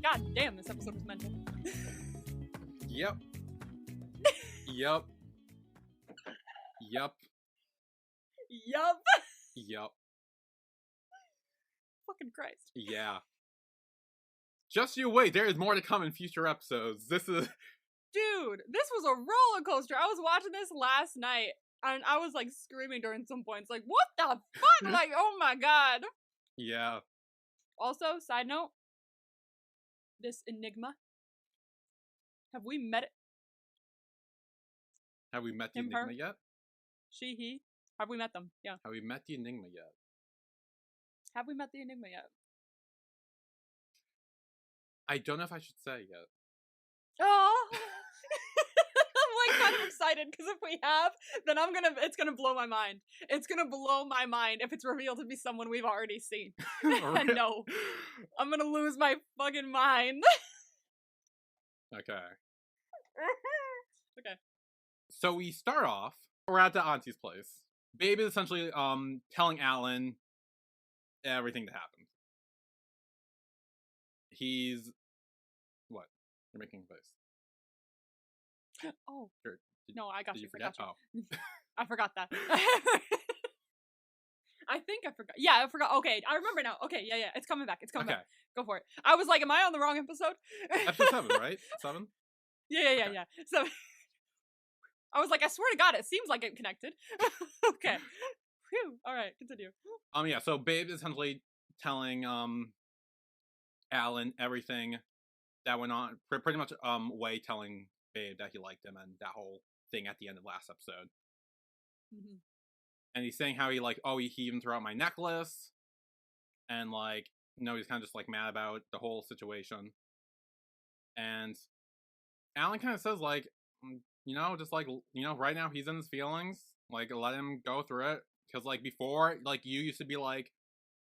God damn, this episode was mental. Yep. Yup. Yup. Yup. Yup. Fucking Christ. Yeah. Just you wait, there is more to come in future episodes. This is... Dude, this was a roller coaster. I was watching this last night, and I was, like, screaming during some points. Like, what the fuck? Like, oh my god. Yeah. Also, side note, this Enigma, have we met it? Have we met the Him, Enigma her? yet? She, he? Have we met them? Yeah. Have we met the Enigma yet? Have we met the Enigma yet? I don't know if I should say yet. Oh! I'm like kind of excited because if we have, then it's gonna blow my mind. It's gonna blow my mind if it's revealed to be someone we've already seen. And no, I'm gonna lose my fucking mind. Okay. Okay. So we start off, we're at the auntie's place. Babe is essentially telling Alan everything that happened. He's... What? You're making a face. Oh. Sure. No, I got Did you. you forget? I got Oh. you. I forgot that. I think I forgot. Yeah, I forgot. Okay, I remember now. Okay, yeah, it's coming back. It's coming back. Go for it. I was like, am I on the wrong episode? Episode 7, right? 7? Yeah. So I was like, I swear to God, it seems like it connected. Okay. Phew. All right, continue. Yeah, so Babe is essentially telling Alan everything that went on. Pretty much Way telling Babe that he liked him and that whole thing at the end of last episode. Mm-hmm. And he's saying how he he even threw out my necklace. And he's kind of just mad about the whole situation. And Alan kind of says right now he's in his feelings. Let him go through it. Because before, you used to be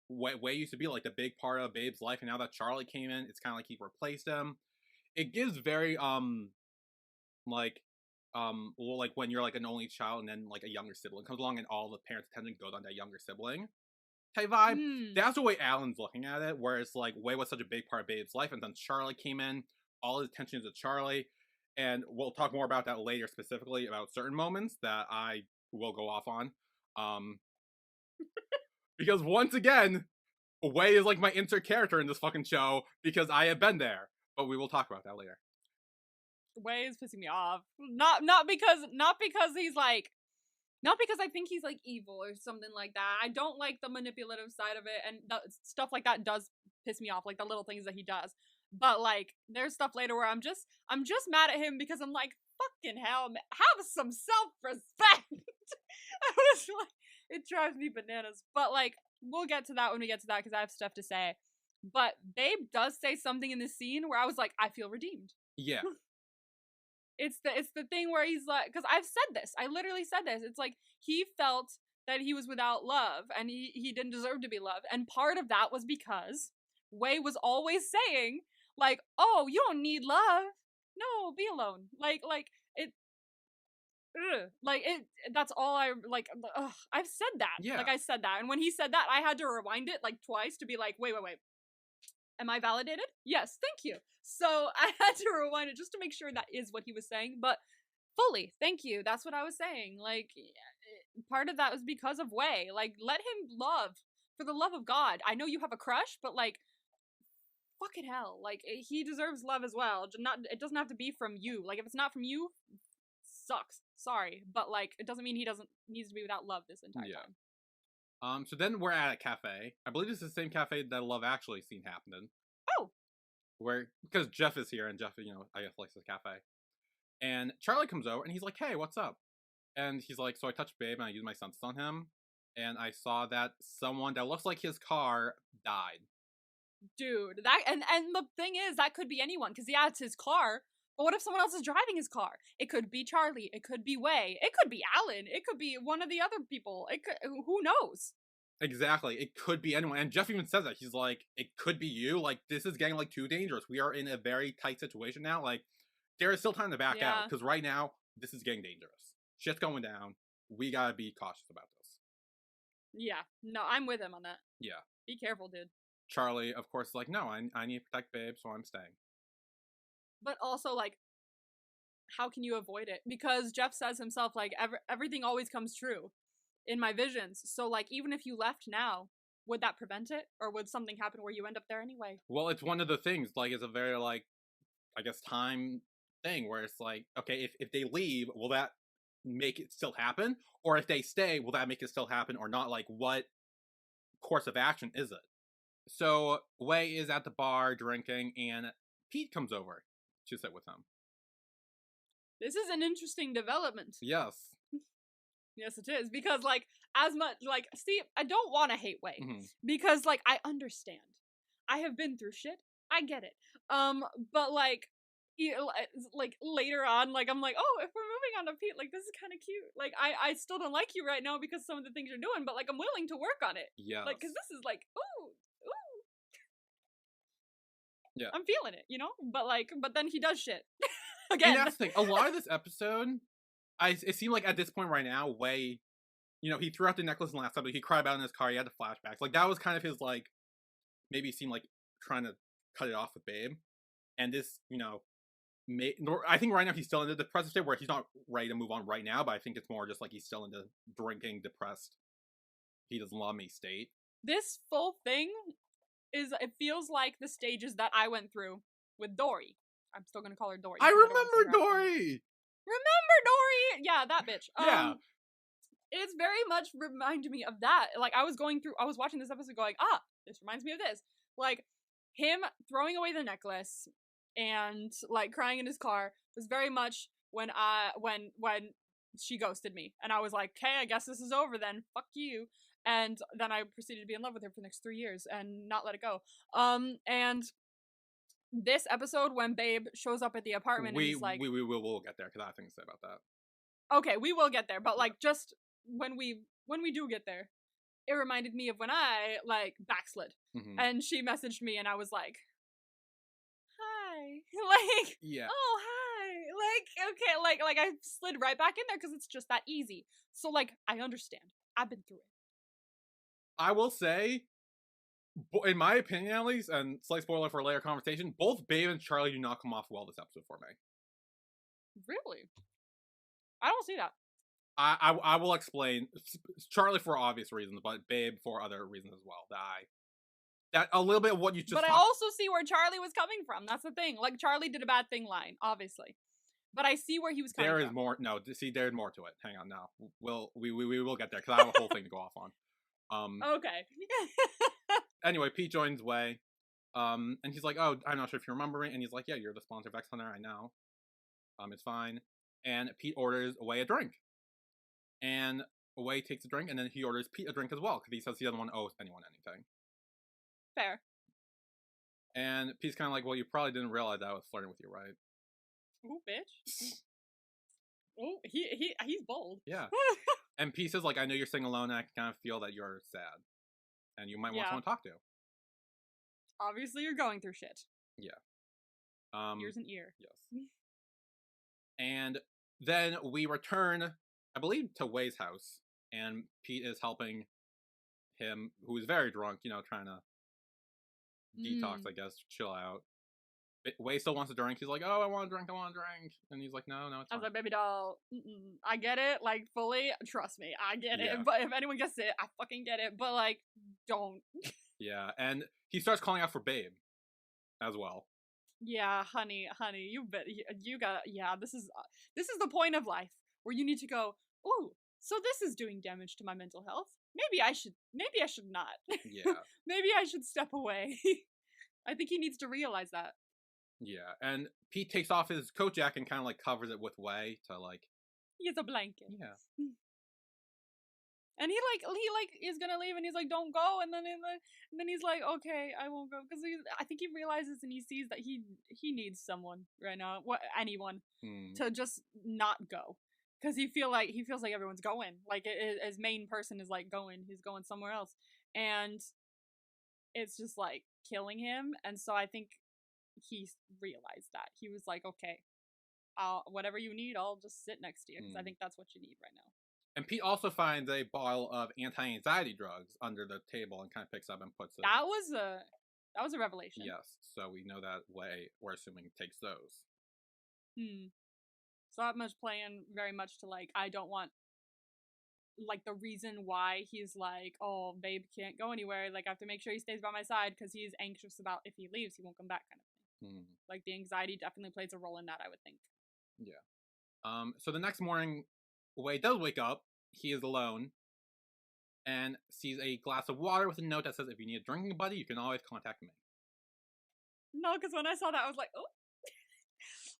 Way used to be the big part of Babe's life, and now that Charlie came in, it's kind of he replaced him. It gives very when you're an only child and then a younger sibling comes along and all the parents' attention goes on that younger sibling type vibe. That's the way Alan's looking at it, where it's Way was such a big part of Babe's life, and then Charlie came in, all his attention is to Charlie, and we'll talk more about that later, specifically about certain moments that I will go off on. Because once again, Way is my insert character in this fucking show because I have been there. But we will talk about that later. Way is pissing me off. Not because he's not because I think he's evil or something like that. I don't like the manipulative side of it, and stuff like that does piss me off, the little things that he does. But there's stuff later where I'm just mad at him because I'm fucking hell, man, have some self-respect. I was it drives me bananas. But we'll get to that when we get to that because I have stuff to say. But Babe does say something in this scene where I was I feel redeemed. Yeah. It's the thing where he's because I've said this. I literally said this. It's he felt that he was without love and he didn't deserve to be loved. And part of that was because Way was always saying oh, you don't need love. No, be alone. That's all I've said that. Yeah. I said that. And when he said that, I had to rewind it twice to be wait. Am I validated? Yes, thank you. So I had to rewind it just to make sure that is what he was saying, but fully, thank you. That's what I was saying. Part of that was because of Way. Let him love. For the love of God. I know you have a crush, but fucking hell. He deserves love as well. It doesn't have to be from you. If it's not from you, sucks. Sorry. But it doesn't mean he needs to be without love this entire time. So then we're at a cafe. I believe this is the same cafe that Love Actually scene happened in. Oh! Because Jeff is here, and Jeff, I guess likes this cafe. And Charlie comes over, and he's like, hey, what's up? And he's like, so I touched Babe, and I used my senses on him, and I saw that someone that looks like his car died. Dude, that, and the thing is, that could be anyone, because yeah, it's his car, but what if someone else is driving his car? It could be Charlie, it could be Way, it could be Alan, it could be one of the other people, who knows? Exactly, it could be anyone, and Jeff even says that, he's like, it could be you, this is getting, too dangerous, we are in a very tight situation now, there is still time to back out, because right now, this is getting dangerous. Shit's going down, we gotta be cautious about this. Yeah, no, I'm with him on that. Yeah. Be careful, dude. Charlie, of course, is like, no, I need to protect Babe, so I'm staying. But also, like, how can you avoid it? Because Jeff says himself, like, everything always comes true in my visions. So, like, even if you left now, would that prevent it? Or would something happen where you end up there anyway? Well, it's one of the things, like, it's a very, like, I guess, time thing where it's like, okay, if they leave, will that make it still happen? Or if they stay, will that make it still happen or not? Like, what course of action is it? So, Wei is at the bar drinking, and Pete comes over to sit with him. This is an interesting development. Yes. Yes, it is. Because, like, as much, like, see, I don't want to hate Wei. Mm-hmm. Because, like, I understand. I have been through shit. I get it. But, like, like, later on, like, I'm like, oh, if we're moving on to Pete, like, this is kind of cute. Like, I still don't like you right now because some of the things you're doing, but, like, I'm willing to work on it. Yeah. Like, because this is, like, ooh. Yeah. I'm feeling it, you know? But then he does shit. Again. And that's the thing. A lot of this episode, it seemed like at this point right now, Wei, he threw out the necklace in the last episode. He cried about it in his car. He had the flashbacks. Like, that was kind of his, like, maybe seemed like trying to cut it off with Babe. And this, I think right now he's still in the depressive state where he's not ready to move on right now, but I think it's more just like he's still in the drinking, depressed, he doesn't love me state. This full thing it feels like the stages that I went through with Dory. I'm still gonna call her Dory. I remember Dory! Remember Dory? Yeah, that bitch. Yeah. It's very much reminded me of that. Like, I was watching this episode going, this reminds me of this. Like, him throwing away the necklace and, like, crying in his car was very much when she ghosted me. And I was like, okay, I guess this is over then. Fuck you. And then I proceeded to be in love with her for the next 3 years and not let it go. And this episode when Babe shows up at the apartment and he's like... we'll get there, because I have things to say about that. Okay, we will get there, but, like, just when we do get there, it reminded me of when I, like, backslid. Mm-hmm. And she messaged me and I was like, hi. Like, yeah. Oh, hi. Like, okay, like I slid right back in there because it's just that easy. So, like, I understand. I've been through it. I will say, in my opinion at least, and slight spoiler for a later conversation, both Babe and Charlie do not come off well this episode for me. Really? I don't see that. I will explain. Charlie for obvious reasons, but Babe for other reasons as well. That a little bit of what you just... But I also see where Charlie was coming from. That's the thing. Like, Charlie did a bad thing line, obviously. But I see where he was coming from. There is more. No, see, there's more to it. Hang on now. We will get there, because I have a whole thing to go off on. Okay. Anyway, Pete joins Wei. And he's like, oh, I'm not sure if you remember me. And he's like, yeah, you're the sponsor of X Hunter, I know. It's fine. And Pete orders Wei a drink. And Wei takes a drink, and then he orders Pete a drink as well, because he says he doesn't want to owe anyone anything. Fair. And Pete's kind of like, well, you probably didn't realize that I was flirting with you, right? Ooh, bitch. Oh, he's bold. Yeah. And Pete says, like, I know you're sitting alone, and I can kind of feel that you're sad. And you might want someone to talk to. Obviously, you're going through shit. Yeah. Ears and ear. Yes. And then we return, I believe, to Wei's house. And Pete is helping him, who is very drunk, trying to detox, I guess, chill out. Wei still wants a drink. He's like, oh, I want a drink. And he's like, no, it's fine. I was like, baby doll, I get it, like, fully, trust me, I get it. But if anyone gets it, I fucking get it. But, like, don't. Yeah, and he starts calling out for Babe as well. Yeah, honey, you got, this is the point of life where you need to go, ooh, so this is doing damage to my mental health. Maybe I should not. Yeah. Maybe I should step away. I think he needs to realize that. Yeah, and Pete takes off his coat jacket and kind of, like, covers it with Wei to, like... He has a blanket. Yeah. And he is gonna leave, and he's like, don't go, and then he's like, okay, I won't go, because I think he realizes and he sees that he needs someone right now, anyone, to just not go. Because he feels like everyone's going. Like, his main person is, like, he's going somewhere else. And it's just, like, killing him. And so I think he realized that. He was like, okay, whatever you need, I'll just sit next to you. Because I think that's what you need right now. And Pete also finds a bottle of anti-anxiety drugs under the table and kind of picks up and puts it. That was a That was a revelation. Yes, so we know that Wei, we're assuming, takes those. So that much playing very much to, like, I don't want, like, the reason why he's like, oh, babe can't go anywhere. Like, I have to make sure he stays by my side because he's anxious about if he leaves, he won't come back kind of thing. Like, the anxiety definitely plays a role in that, I would think. Yeah. So the next morning, Wei does wake up. He is alone and sees a glass of water with a note that says, if you need a drinking buddy, you can always contact me. No, because when I saw that, I was like, oh.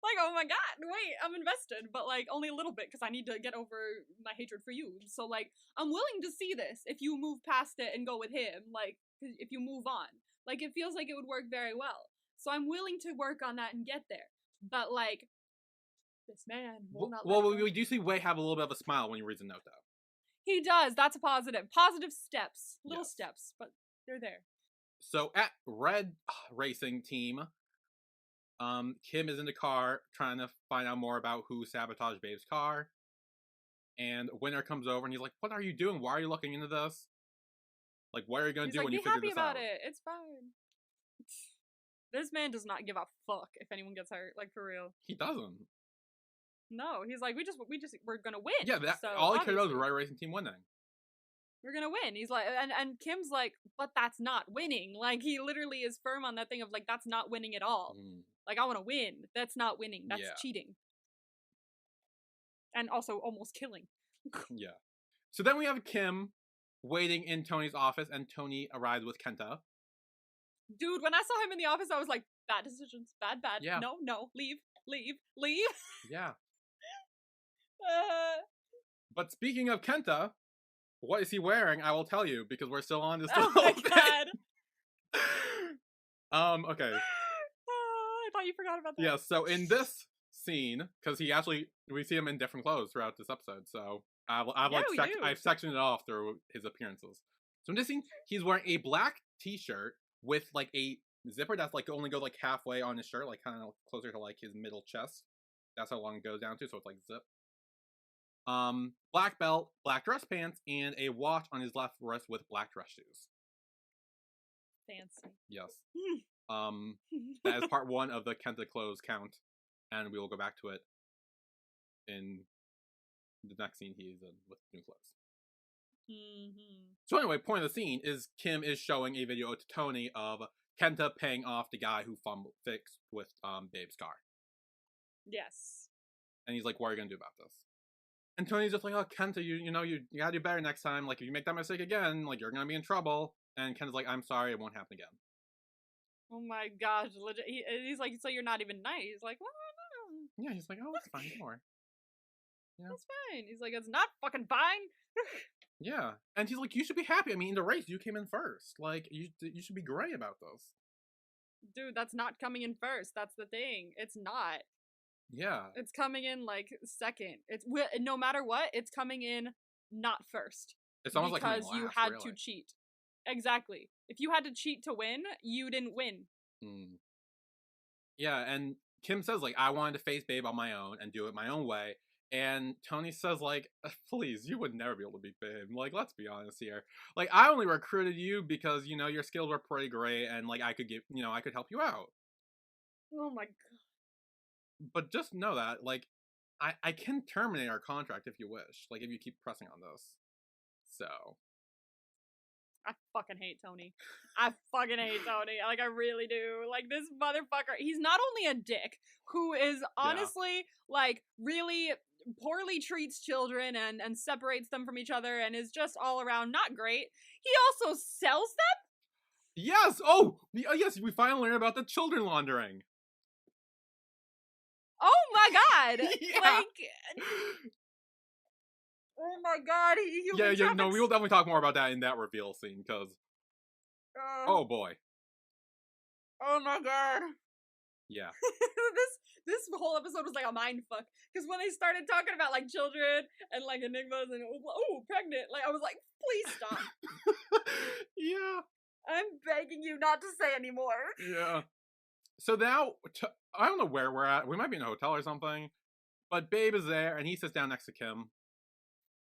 Like, oh my god, wait, I'm invested, but, like, only a little bit, because I need to get over my hatred for you. So, like, I'm willing to see this if you move past it and go with him, like, if you move on. Like, it feels like it would work very well. So I'm willing to work on that and get there. But, like, this man will not let Well, we do see Wei have a little bit of a smile when he reads the note, though. He does. That's a positive. Positive steps. Little steps, but they're there. So at Red Racing Team, Kim is in the car trying to find out more about who sabotaged Babe's car. And Winter comes over and he's like, what are you doing? Why are you looking into this? Like, what are you going to do when you figure this out? Be happy about it. It's fine. This man does not give a fuck if anyone gets hurt. Like, for real. He doesn't. No, he's like, we're gonna win. Yeah, so all he cared about was the Red Racing Team winning. We're gonna win. He's like, and Kim's like, but that's not winning. Like, he literally is firm on that thing of, like, that's not winning at all. Like, I want to win. That's not winning. That's cheating. And also almost killing. Yeah. So then we have Kim waiting in Tony's office, and Tony arrives with Kenta. Dude, when I saw him in the office, I was like, bad decisions. Bad. Yeah. No. Leave. Yeah. But speaking of Kenta, what is he wearing? I will tell you, because we're still on this. Oh my god. Okay. I thought you forgot about that. Yeah, so in this scene, because we see him in different clothes throughout this episode, so I've sectioned it off through his appearances. So in this scene, he's wearing a black t-shirt with, like, a zipper that's, like, only goes, like, halfway on his shirt, like, kind of closer to, like, his middle chest. That's how long it goes down to, so it's, like, zip. Black belt, black dress pants, and a watch on his left wrist with black dress shoes. Fancy. Yes. That is part 1 of the Kenta clothes count, and we will go back to it in the next scene he's in with new clothes. So anyway, point of the scene is Kim is showing a video to Tony of Kenta paying off the guy who fixed with Babe's car. Yes. And he's like, what are you gonna do about this? And Tony's just like, oh, Kenta, you gotta do better next time. Like, if you make that mistake again, like, you're gonna be in trouble. And Kenta's like, I'm sorry, it won't happen again. Oh my gosh, legit. He's like, so you're not even nice. He's like, well, no. Yeah, he's like, oh, it's fine, don't worry. Yeah. That's fine. He's like, it's not fucking fine. Yeah. And he's like, you should be happy. I mean, in the race, you came in first. Like, you should be great about this. Dude, that's not coming in first. That's the thing. It's not. Yeah. It's coming in, like, second. It's no matter what, it's coming in not first. It's almost like because you had to cheat. Exactly. If you had to cheat to win, you didn't win. Yeah, and Kim says, like, I wanted to face Babe on my own and do it my own way. And Tony says, like, please, you would never be able to beat Babe. Like, let's be honest here. Like, I only recruited you because, you know, your skills were pretty great and, like, I could help you out. Oh my god. But just know that, like, I can terminate our contract if you wish. Like, if you keep pressing on this. So. I fucking hate Tony. Like, I really do. Like, this motherfucker, he's not only a dick, who is honestly, like, really poorly treats children and separates them from each other and is just all around not great. He also sells them? Yes! Oh! Yes, we finally learned about the children laundering. Oh my god! Yeah. Like... Oh my god, no, we will definitely talk more about that in that reveal scene, because... oh boy. Oh my god. Yeah. This whole episode was like a mind fuck, because when they started talking about, like, children and, like, enigmas and, oh, pregnant, like, I was like, please stop. Yeah. I'm begging you not to say anymore. Yeah. So now, I don't know where we're at. We might be in a hotel or something, but Babe is there, and he sits down next to Kim.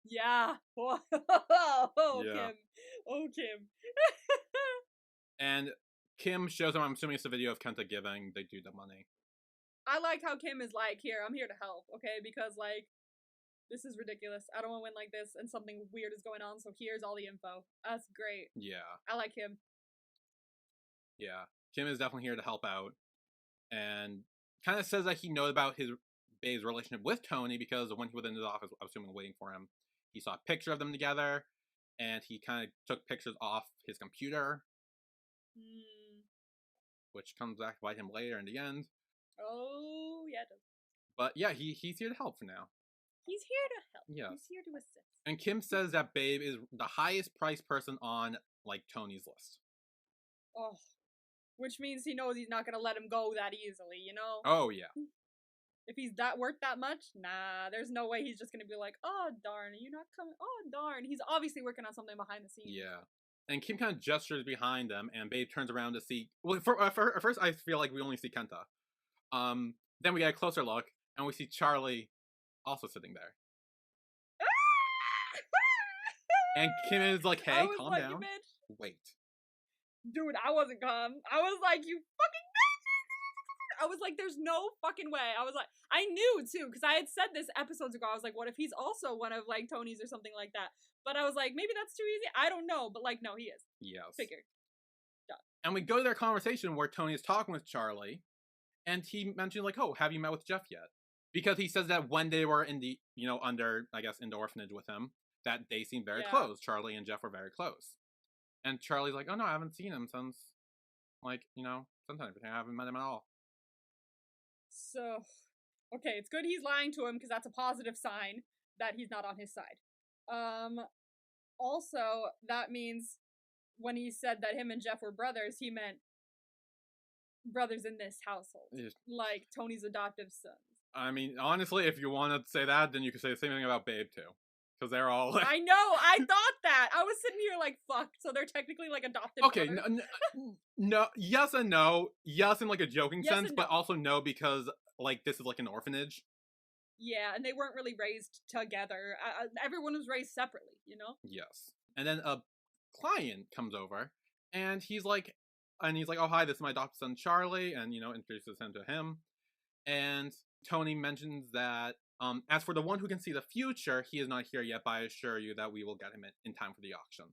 Yeah. Yeah. Kim. Oh, Kim. And Kim shows him, I'm assuming it's a video of Kenta giving the dude the money. I like how Kim is like, here, I'm here to help, okay? Because, like, this is ridiculous. I don't want to win like this, and something weird is going on, so here's all the info. That's great. Yeah. I like him. Yeah. Kim is definitely here to help out. And kind of says that he knows about Babe's relationship with Tony because when he was in his office, I was assuming waiting for him, he saw a picture of them together, and he kind of took pictures off his computer, which comes back to bite him later in the end. Oh, yeah, it does. But yeah, he's here to help for now. He's here to help. Yeah. He's here to assist. And Kim says that Babe is the highest priced person on, like, Tony's list. Oh. Which means he knows he's not going to let him go that easily, you know? Oh, yeah. If he's worth that much, nah, there's no way he's just going to be like, oh, darn, are you not coming? Oh, darn. He's obviously working on something behind the scenes. Yeah. And Kim kind of gestures behind them, and Babe turns around to see... Well, first, I feel like we only see Kenta. Then we get a closer look, and we see Charlie also sitting there. And Kim is like, hey, calm down. Bitch. Wait. Dude, I wasn't calm. I was like, you fucking bitch! I was like, there's no fucking way. I was like, I knew too, because I had said this episodes ago. I was like, what if he's also one of like Tony's or something like that? But I was like, maybe that's too easy. I don't know. But like, no, he is. Yes. Figured. Done. And we go to their conversation where Tony is talking with Charlie, and he mentioned like, oh, have you met with Jeff yet? Because he says that when they were in the, under, I guess, in the orphanage with him, that they seemed very close. Charlie and Jeff were very close. And Charlie's like, oh no, I haven't seen him since, like, sometime. I haven't met him at all. So, okay, it's good he's lying to him because that's a positive sign that he's not on his side. Also, that means when he said that him and Jeff were brothers, he meant brothers in this household. Like Tony's adoptive sons. I mean, honestly, if you want to say that, then you could say the same thing about Babe, too. Because they're all like... I know, I thought that. I was sitting here like, fuck. So they're technically like adopted. Okay, no, yes and no. Yes in like a joking sense, but also no because like this is like an orphanage. Yeah, and they weren't really raised together. Everyone was raised separately, Yes. And then a client comes over, and he's like, oh, hi, this is my adopted son, Charlie, and, introduces him to him. And Tony mentions that, as for the one who can see the future, he is not here yet, but I assure you that we will get him in time for the auction.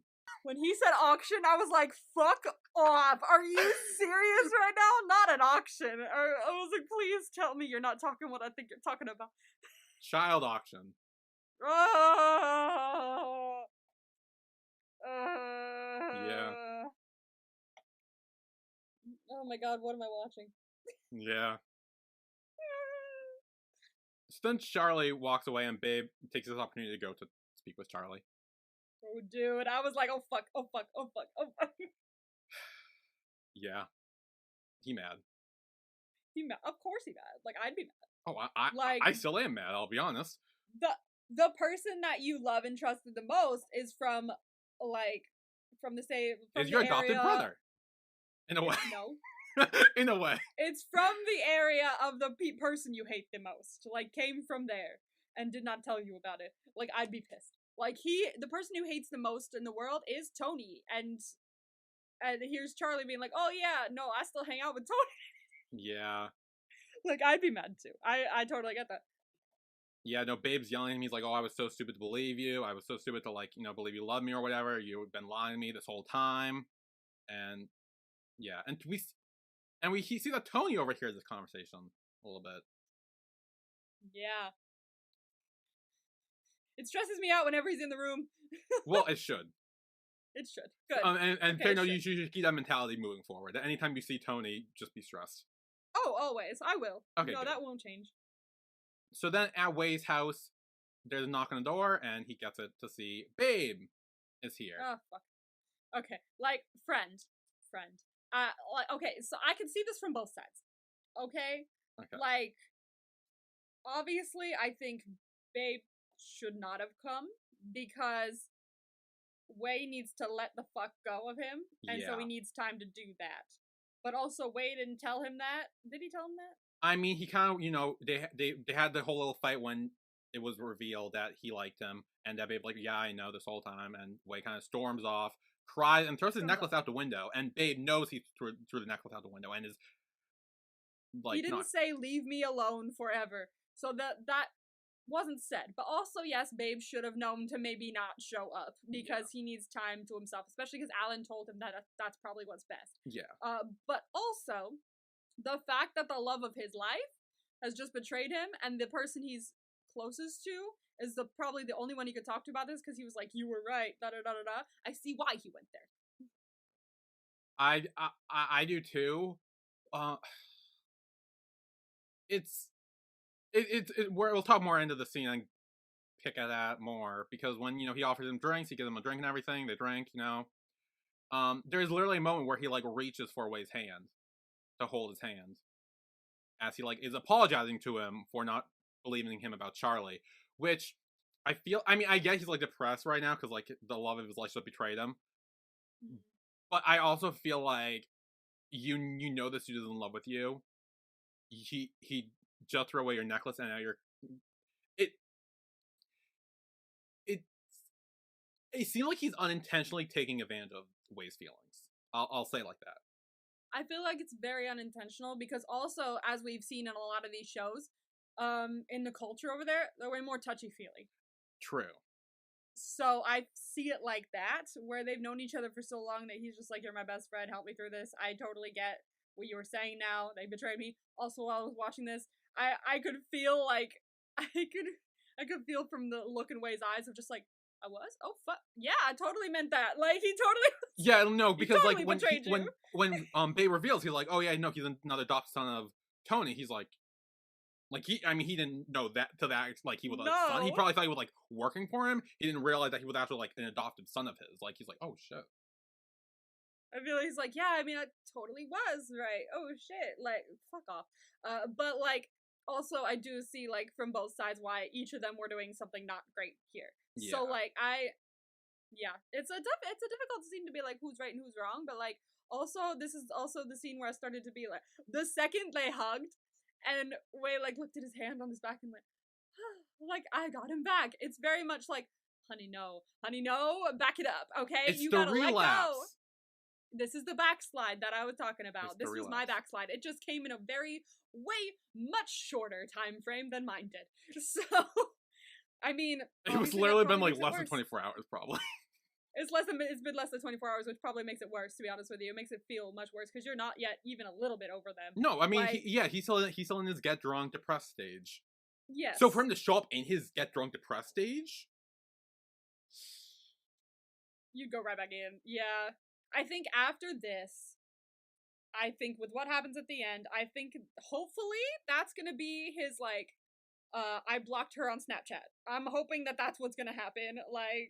When he said auction, I was like, fuck off. Are you serious right now? Not an auction. I was like, please tell me you're not talking what I think you're talking about. Child auction. Yeah. Oh my god, what am I watching? Yeah. So then Charlie walks away and Babe takes this opportunity to go to speak with Charlie. Oh, dude, I was like, oh fuck, oh fuck, oh fuck, oh fuck. Yeah. He mad. He mad. Of course he mad. Like, I'd be mad. Oh, I still am mad, I'll be honest. The person that you love and trusted the most is from the same... Is your adopted brother. In a way. No. In a way. It's from the area of the person you hate the most. Like, came from there and did not tell you about it. Like, I'd be pissed. Like, the person who hates the most in the world is Tony. And here's Charlie being like, oh yeah, no, I still hang out with Tony. Yeah. Like, I'd be mad too. I totally get that. Yeah, no, Babe's yelling at me. He's like, oh, I was so stupid to believe you. I was so stupid to, like, believe you love me or whatever. You've been lying to me this whole time. And, yeah. And we see that Tony overhears this conversation a little bit. Yeah. It stresses me out whenever he's in the room. Well, it should. It should. Good. And okay, you should keep that mentality moving forward. Anytime you see Tony, just be stressed. Oh, always. I will. Okay, no, good. That won't change. So then at Way's house, there's a knock on the door, and he gets it to see Babe is here. Oh, fuck. Okay, like, friend. Okay, so I can see this from both sides. Okay? Like, obviously, I think Babe should not have come, because Way needs to let the fuck go of him, and so he needs time to do that. But also, Way didn't tell him that. Did he tell him that? I mean, he kind of, they had the whole little fight when it was revealed that he liked him, and that Babe like, yeah, I know this whole time, and Way kind of storms off, cries and throws his From necklace the- out the window, and Babe knows he threw the necklace out the window and is like, he didn't say leave me alone forever. So that wasn't said. But also, yes, Babe should have known to maybe not show up because he needs time to himself, especially because Alan told him that that's probably what's best. Yeah. But also, the fact that the love of his life has just betrayed him, and the person he's closest to is probably the only one he could talk to about this, because he was like, you were right, da da da da da. I see why he went there. I do too. We'll talk more into the scene and pick at that more, because when, he offers them drinks, he gives them a drink and everything, they drink, there's literally a moment where he like reaches for Way's hand to hold his hand as he like is apologizing to him for not believing him about Charlie, which I guess he's like depressed right now because like the love of his life just betrayed him. But I also feel like you know this dude is in love with you. He just threw away your necklace, and now it seemed like he's unintentionally taking advantage of Way's feelings. I'll say it like that. I feel like it's very unintentional because also, as we've seen in a lot of these shows, in the culture over there, they're way more touchy-feely. True. So I see it like that, where they've known each other for so long that he's just like, you're my best friend, help me through this. I totally get what you were saying now. They betrayed me. Also, while I was watching this, I could feel like, I could feel from the look in Way's eyes of just like, I was? Oh, fuck. Yeah, I totally meant that. Like, he totally... Yeah, no, because totally like when Babe reveals, he's like, oh yeah, no, he's another adopted son of Tony. He's like he didn't know that to that, like he was a son. He probably thought he was like working for him. He didn't realize that he was actually like an adopted son of his. Like, he's like, oh shit. I feel like he's like, yeah, I mean, I totally was, right? Oh shit, like, fuck off. But like, also, I do see like from both sides why each of them were doing something not great here. Yeah. So like, it's a difficult scene to be like who's right and who's wrong, but like also this is also the scene where I started to be like, the second they hugged and Wei like looked at his hand on his back and went, like, I got him back. It's very much like, honey no, back it up, okay? It's you gotta relapse. Let go. This is the backslide that I was talking about. This was my backslide. It just came in a way much shorter time frame than mine did. So, I mean, it was literally been like less than 24 hours, probably. It's been less than 24 hours, which probably makes it worse, to be honest with you. It makes it feel much worse because you're not yet even a little bit over them. No, I mean, like, he's still in his get drunk depressed stage. Yes. So for him to show up in his get drunk depressed stage, you'd go right back in. Yeah. I think after this, I think with what happens at the end, I think hopefully that's gonna be his like, I blocked her on Snapchat. I'm hoping that that's what's gonna happen. Like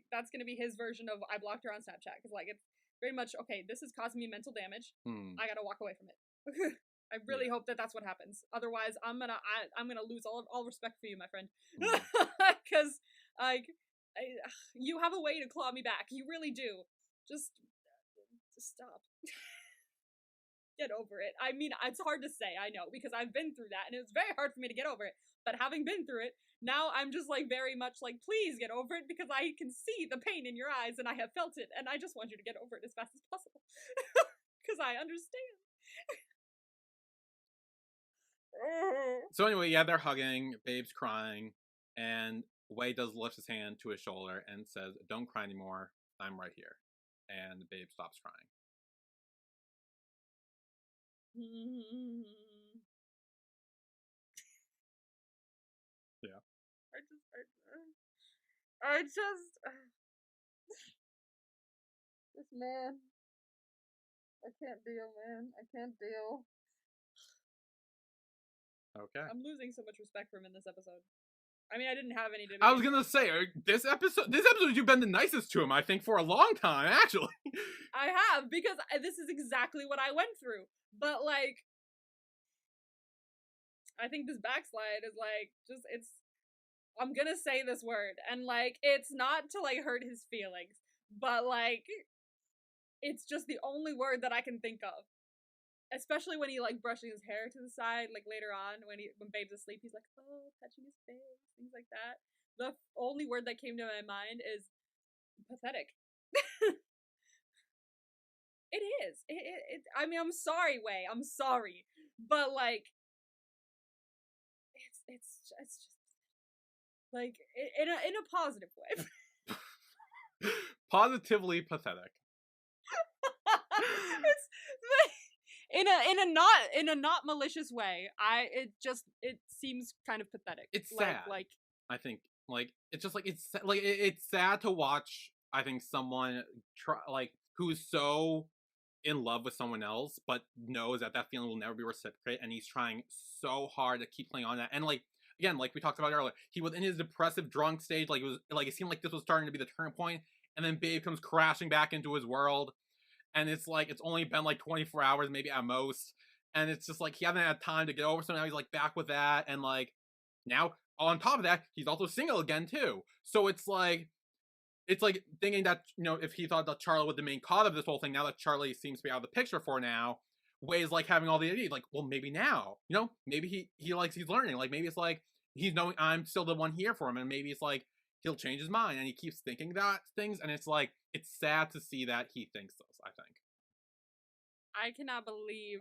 that's gonna be his version of I blocked her on Snapchat, because like it's very much okay. This is causing me mental damage. I gotta walk away from it. I really hope that that's what happens. Otherwise, I'm gonna lose all respect for you, my friend, because like you have a way to claw me back. You really do. Just stop. Get over it. I mean, it's hard to say, I know, because I've been through that, and it was very hard for me to get over it. But having been through it, now I'm just like very much like, please get over it, because I can see the pain in your eyes, and I have felt it, and I just want you to get over it as fast as possible. Because I understand. So anyway, yeah, they're hugging, Babe's crying, and Wei does lift his hand to his shoulder and says, don't cry anymore, I'm right here. And Babe stops crying. Yeah. I just this man, I can't deal, man. I can't deal. Okay. I'm losing so much respect for him in this episode. I mean, I didn't have any to I was gonna say, this episode you've been the nicest to him, I think, for a long time, actually. I have, because this is exactly what I went through. But, like, I think this backslide is, like, just, I'm gonna say this word, and, like, it's not to, like, hurt his feelings, but, like, it's just the only word that I can think of. Especially when he, like, brushing his hair to the side, like, later on, when Babe's asleep, he's like, oh, touching his face, things like that. The only word that came to my mind is pathetic. It is. I mean, I'm sorry, Wei. I'm sorry, but like, it's just like in a positive way. Positively pathetic. It's in a not malicious way. It seems kind of pathetic. It's sad. Like I think it's just like it's sad to watch. I think someone try who's so in love with someone else, but knows that that feeling will never be reciprocated, and he's trying so hard to keep playing on that. And like again, like we talked about earlier, he was in his depressive drunk stage. Like it seemed like this was starting to be the turning point, and then Babe comes crashing back into his world, and it's like it's only been like 24 hours, maybe at most, and it's just like he hasn't had time to get over. So now he's like back with that, and like now on top of that, he's also single again too. So it's like thinking that, you know, if he thought that Charlie was the main cause of this whole thing, now that Charlie seems to be out of the picture for now, Way's like having all the ideas, like, well, maybe now, you know, maybe he's learning, like maybe it's like he's knowing I'm still the one here for him, and maybe it's like he'll change his mind, and he keeps thinking that things, and it's like it's sad to see that he thinks this. I think I cannot believe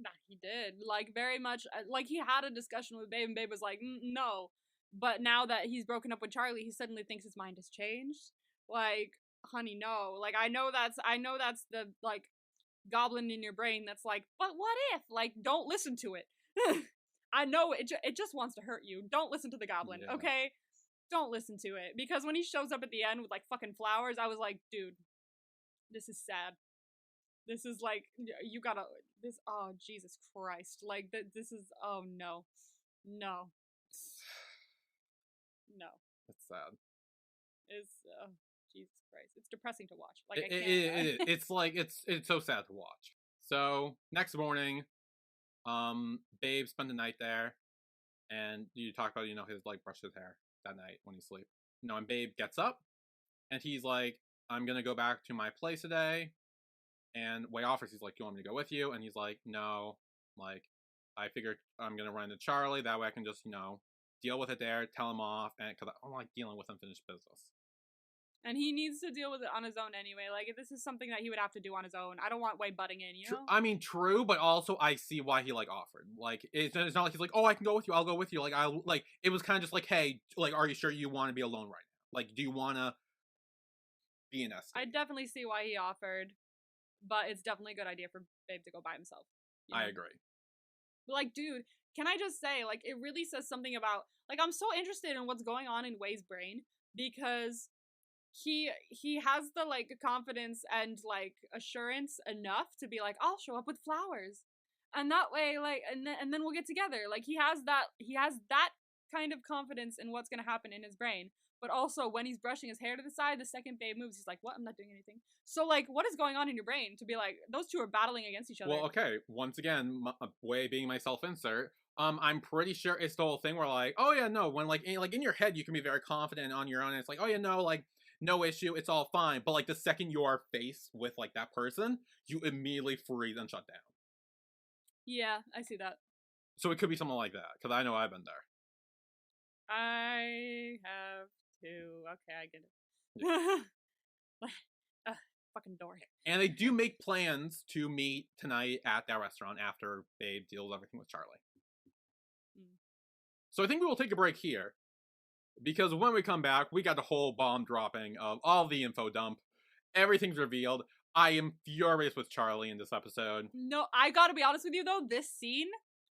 that he did. Like very much, like he had a discussion with Babe, and Babe was like, no. But now that he's broken up with Charlie, he suddenly thinks his mind has changed. Like, honey, no. Like I know that's the like goblin in your brain that's like, but what if? Like, don't listen to it. I know it just wants to hurt you. Don't listen to the goblin, yeah. okay? Don't listen to it. Because when he shows up at the end with like fucking flowers, I was like, dude, this is sad. This is like, you gotta, this, oh, Jesus Christ. Like, this is, oh no. No. No. It's sad. It's, oh, Jesus Christ. It's depressing to watch. Like, it's like, it's so sad to watch. So, next morning, Babe spent the night there, and you talk about, you know, his, like, brush his hair that night when he sleeps. You know, and Babe gets up, and he's like, I'm gonna go back to my place today, and Wei offers, he's like, you want me to go with you? And he's like, no, like, I figured I'm gonna run into Charlie, that way I can just, you know, deal with it there, tell him off, and because I don't like dealing with unfinished business. And he needs to deal with it on his own anyway. Like, this is something that he would have to do on his own. I don't want Wei butting in, you know? I mean, true, but also I see why he, like, offered. Like, it's not like he's like, oh, I can go with you, I'll go with you. Like, it was kind of just like, hey, like, are you sure you want to be alone right now? Like, do you want to be an escort? I definitely see why he offered, but it's definitely a good idea for Babe to go by himself. You know? I agree. But, like, dude, can I just say, like, it really says something about, like, I'm so interested in what's going on in Wei's brain, because he has the, like, confidence and, like, assurance enough to be like, I'll show up with flowers, and that way, like, and then we'll get together. Like, he has that kind of confidence in what's gonna happen in his brain. But also, when he's brushing his hair to the side, the second Babe moves, he's like, what? I'm not doing anything. So, like, what is going on in your brain to be like, those two are battling against each other? Well, okay, once again, Wei being my self-insert, I'm pretty sure it's the whole thing where, like, oh yeah, no, when, like, in your head, you can be very confident on your own, and it's like, oh yeah, no, like, no issue, it's all fine. But, like, the second you are faced with, like, that person, you immediately freeze and shut down. Yeah, I see that. So it could be something like that, because I know I've been there. I have too. Okay, I get it. Yeah. Fucking dork. And they do make plans to meet tonight at that restaurant after Babe deals everything with Charlie. So I think we will take a break here, because when we come back, we got the whole bomb dropping of all the info dump. Everything's revealed. I am furious with Charlie in this episode. No, I gotta be honest with you though, this scene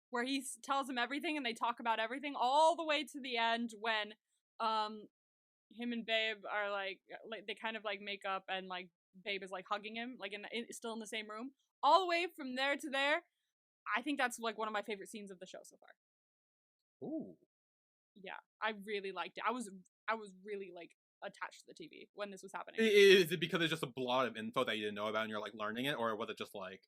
where he tells him everything and they talk about everything all the way to the end when him and Babe are like they kind of like make up, and like Babe is like hugging him, like still in the same room, all the way from there to there. I think that's like one of my favorite scenes of the show so far. Ooh. Yeah, I really liked it. I was really like attached to the TV when this was happening. Is it because it's just a lot of info that you didn't know about and you're like learning it, or was it just like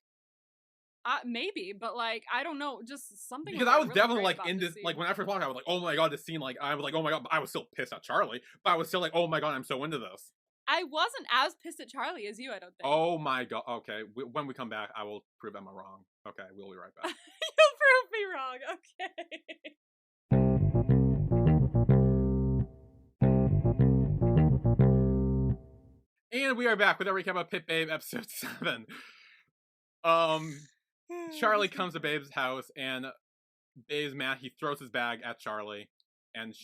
maybe, but like I don't know, just something. Because I was really definitely like in this scene. Like when I first watched it, I was like, oh my god, this scene, like I was like, oh my god, but I was still pissed at Charlie, but I was still like, oh my god, I'm so into this. I wasn't as pissed at Charlie as you, I don't think. Oh my god, okay, when we come back, I will prove Emma wrong. Okay, we'll be right back. You'll prove me wrong, okay. And we are back with a recap of Pit Babe episode 7. Charlie comes to Babe's house, and Babe's mad. He throws his bag at Charlie, and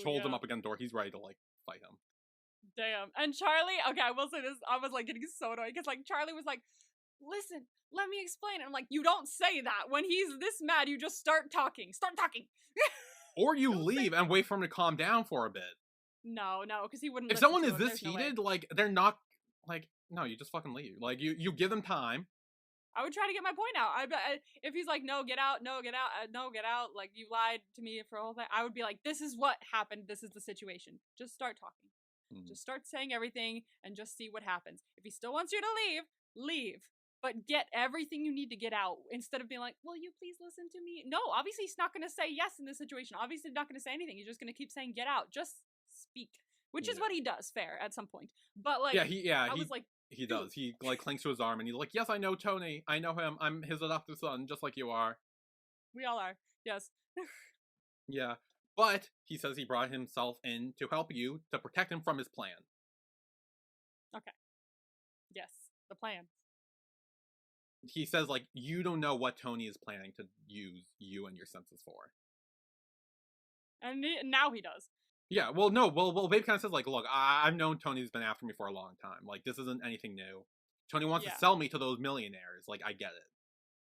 holds him up against the door. He's ready to fight him. Damn. And Charlie, okay, I will say this. I was getting so annoyed because Charlie was like, "Listen, let me explain." And I'm like, "You don't say that. When he's this mad, you just start talking. Start talking." Or you leave and wait for him to calm down for a bit. No, because he wouldn't. If listen someone to is him, this heated, they're not no, you just fucking leave. You give them time. I would try to get my point out. If he's like, "No, get out, no, get out, no, get out," you lied to me for a whole thing, I would be like, "This is what happened. This is the situation. Just start talking. Just start saying everything and just see what happens. If he still wants you to leave, leave. But get everything you need to get out instead of being like, will you please listen to me?" No, obviously he's not going to say yes in this situation. Obviously he's not going to say anything. He's just going to keep saying, "Get out. Just speak." Which is what he does, fair, at some point. But he does. He clings to his arm and he's like, "Yes, I know Tony. I know him. I'm his adopted son, just like you are." We all are. Yes. Yeah. But he says he brought himself in to help you, to protect him from his plan. Okay. Yes, the plan. He says, you don't know what Tony is planning to use you and your senses for. And now he does. Yeah, well, no, Babe kind of says, look, I've known Tony's been after me for a long time. This isn't anything new. Tony wants to sell me to those millionaires. I get it.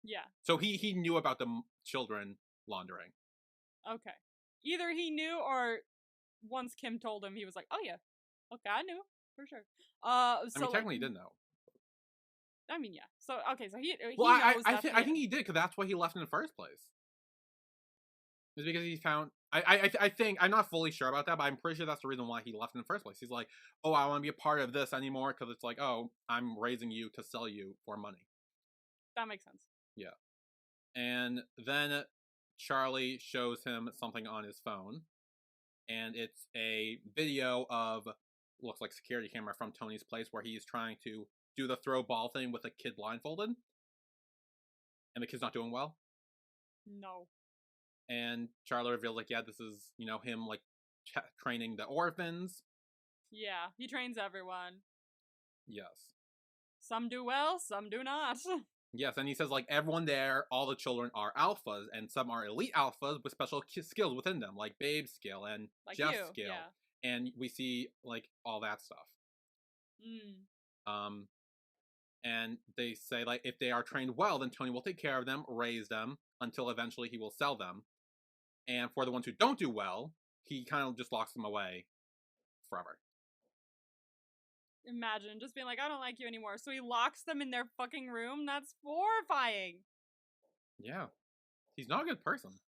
Yeah. So he knew about the children laundering. Okay. Either he knew, or once Kim told him, he was like, "Oh yeah, okay, I knew for sure." Technically he did know. I mean, yeah. So okay, so he Well, knows I think he did, because that's why he left in the first place. It's because he found. I think, I'm not fully sure about that, but I'm pretty sure that's the reason why he left in the first place. He's like, "Oh, I want to be a part of this anymore," because it's like, "Oh, I'm raising you to sell you for money." That makes sense. Yeah. And then Charlie shows him something on his phone, and it's a video of, looks like security camera from Tony's place, where he's trying to do the throw ball thing with a kid blindfolded, and the kid's not doing well. No. And Charlie reveals, yeah, this is, him, training the orphans. Yeah, he trains everyone. Yes. Some do well, some do not. Yes, and he says, everyone there, all the children are alphas, and some are elite alphas with special skills within them, like Babe's skill and Jeff's skill. Yeah. And we see, all that stuff. And they say, if they are trained well, then Tony will take care of them, raise them, until eventually he will sell them. And for the ones who don't do well, he kind of just locks them away forever. Imagine just being like, "I don't like you anymore." So he locks them in their fucking room? That's horrifying. Yeah. He's not a good person.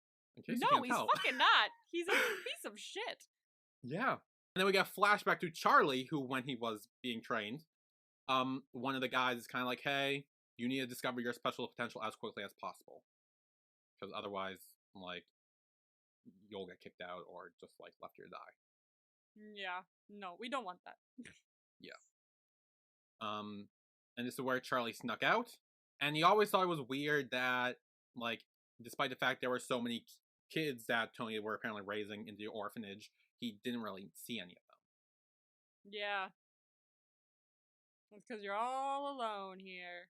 No, he's fucking not. He's a piece of shit. Yeah. And then we get a flashback to Charlie, who, when he was being trained, one of the guys is kind of like, "Hey, you need to discover your special potential as quickly as possible. Because otherwise, you'll get kicked out or just, left here to die." Yeah. No, we don't want that. Yeah. And this is where Charlie snuck out. And he always thought it was weird that, despite the fact there were so many kids that Tony were apparently raising into the orphanage, he didn't really see any of them. Yeah. That's because you're all alone here.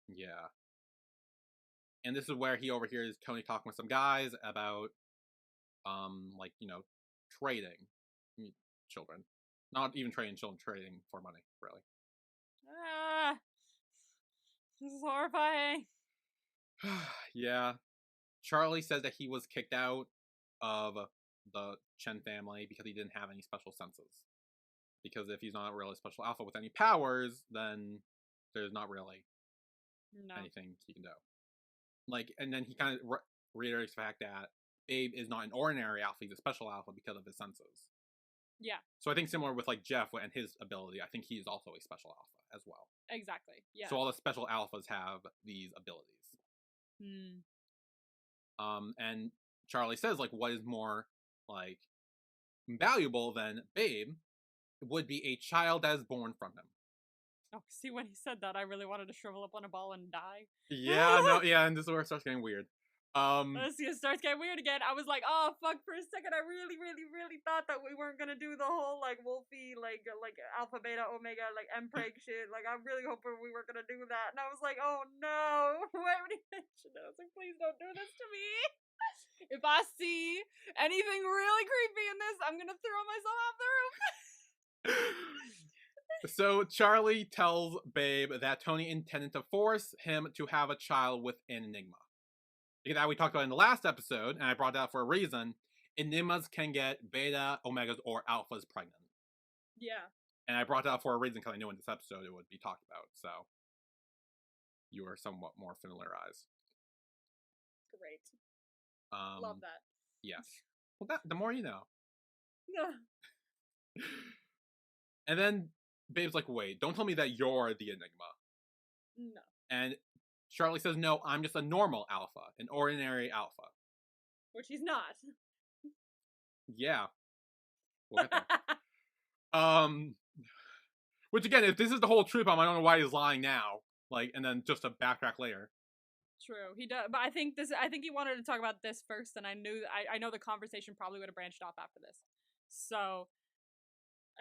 Yeah. And this is where he overhears Tony talking with some guys about, trading children. Not even trading children, trading for money, really. This is horrifying. Yeah. Charlie says that he was kicked out of the Chen family because he didn't have any special senses. Because if he's not really a special alpha with any powers, then there's not really anything he can do. And then he kind of reiterates the fact that Babe is not an ordinary alpha, he's a special alpha because of his senses. Yeah. So I think similar with Jeff and his ability, I think he is also a special alpha as well. Exactly. Yeah. So all the special alphas have these abilities. And Charlie says, what is more, valuable than Babe would be a child that is born from him. Oh, see, when he said that, I really wanted to shrivel up on a ball and die. Yeah, no, yeah, and this is where it starts getting weird. It starts getting weird again. I was like, oh fuck, for a second I really, really, really thought that we weren't gonna do the whole like Wolfie, like alpha, beta, omega, like M-preg shit. Like I'm really hoping we weren't gonna do that. And I was like, oh no, why would he mention it? I was like, please don't do this to me. If I see anything really creepy in this, I'm gonna throw myself off the roof. So Charlie tells Babe that Tony intended to force him to have a child with an Enigma. That we talked about in the last episode, and I brought that up for a reason. Enigmas can get beta, omegas, or alphas pregnant. Yeah. And I brought that up for a reason because I knew in this episode it would be talked about, so you are somewhat more familiarized. Great. Love that. Yes. Well, the more you know. No. And then Babe's like, wait, don't tell me that you're the Enigma. No. And Charlie says, no, I'm just a normal alpha, an ordinary alpha. Which he's not. Yeah. We'll get there. Which again, if this is the whole truth, I don't know why he's lying now. Like, and then just to backtrack later. True, he does, but I think he wanted to talk about this first, and I know the conversation probably would have branched off after this. So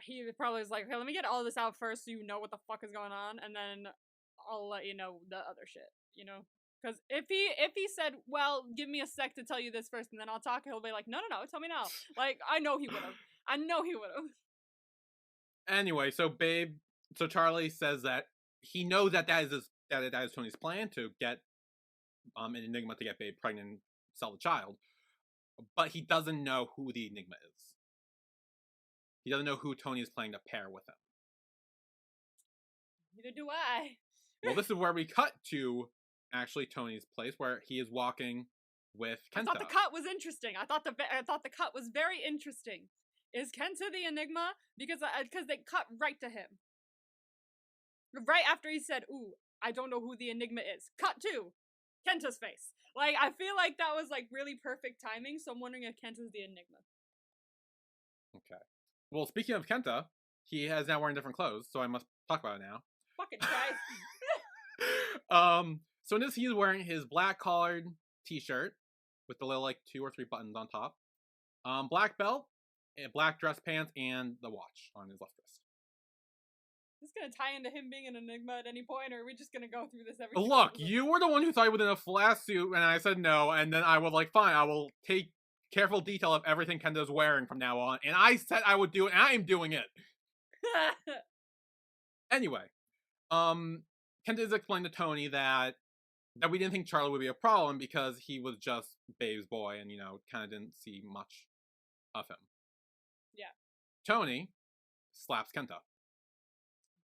he probably was like, "Okay, let me get all this out first, so you know what the fuck is going on, and then I'll let you know the other shit." You know, because if he said, "Well, give me a sec to tell you this first, and then I'll talk," he'll be like, "No, tell me now." Like, I know he would have. I know he would have. Anyway, so Charlie says that he knows that that is Tony's plan to get an Enigma to get Babe pregnant and sell the child, but he doesn't know who the Enigma is. He doesn't know who Tony is planning to pair with him. Neither do I. Well, this is where we cut to actually Tony's place, where he is walking with Kenta. I thought the cut was interesting. I thought the cut was very interesting. Is Kenta the Enigma? Because they cut right to him. Right after he said, "Ooh, I don't know who the Enigma is." Cut to Kenta's face. Like, I feel like that was like really perfect timing, so I'm wondering if Kenta's the Enigma. Okay. Well, speaking of Kenta, he is now wearing different clothes, so I must talk about it now. Fucking Christ. So in this, he's wearing his black collared t-shirt with the little like 2 or 3 buttons on top, black belt, black dress pants, and the watch on his left wrist. Is this gonna tie into him being an Enigma at any point, or are we just gonna go through this every? Look, you were the one who thought he was in a flash suit, and I said no, and then I was like, fine, I will take careful detail of everything Kenta's wearing from now on, and I said I would do it, and I am doing it. Anyway, Kenta is explaining to Tony that we didn't think Charlie would be a problem because he was just Babe's boy, and kind of didn't see much of him. Yeah. Tony slaps Kenta.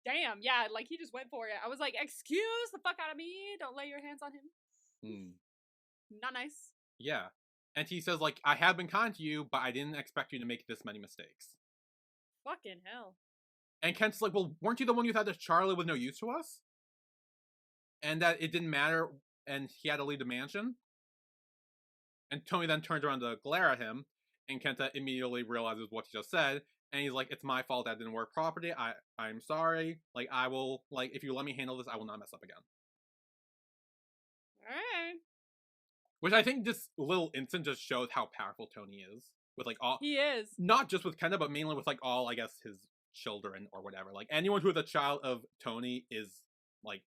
Damn, yeah, like he just went for it. I was like, excuse the fuck out of me, don't lay your hands on him. Not nice. Yeah. And he says, like, I have been kind to you, but I didn't expect you to make this many mistakes. Fucking hell. And Kent's like, well, weren't you the one who thought that Charlie was no use to us? And that it didn't matter, and he had to leave the mansion? And Tony then turns around to glare at him, and Kenta immediately realizes what he just said, and he's like, it's my fault that didn't work properly, I'm sorry, like, I will, like, if you let me handle this, I will not mess up again. Alright. Which I think this little instant just shows how powerful Tony is. With, like, all... He is. Not just with Kenta, but mainly with, like, all, I guess, his children or whatever. Like, anyone who is a child of Tony is, like,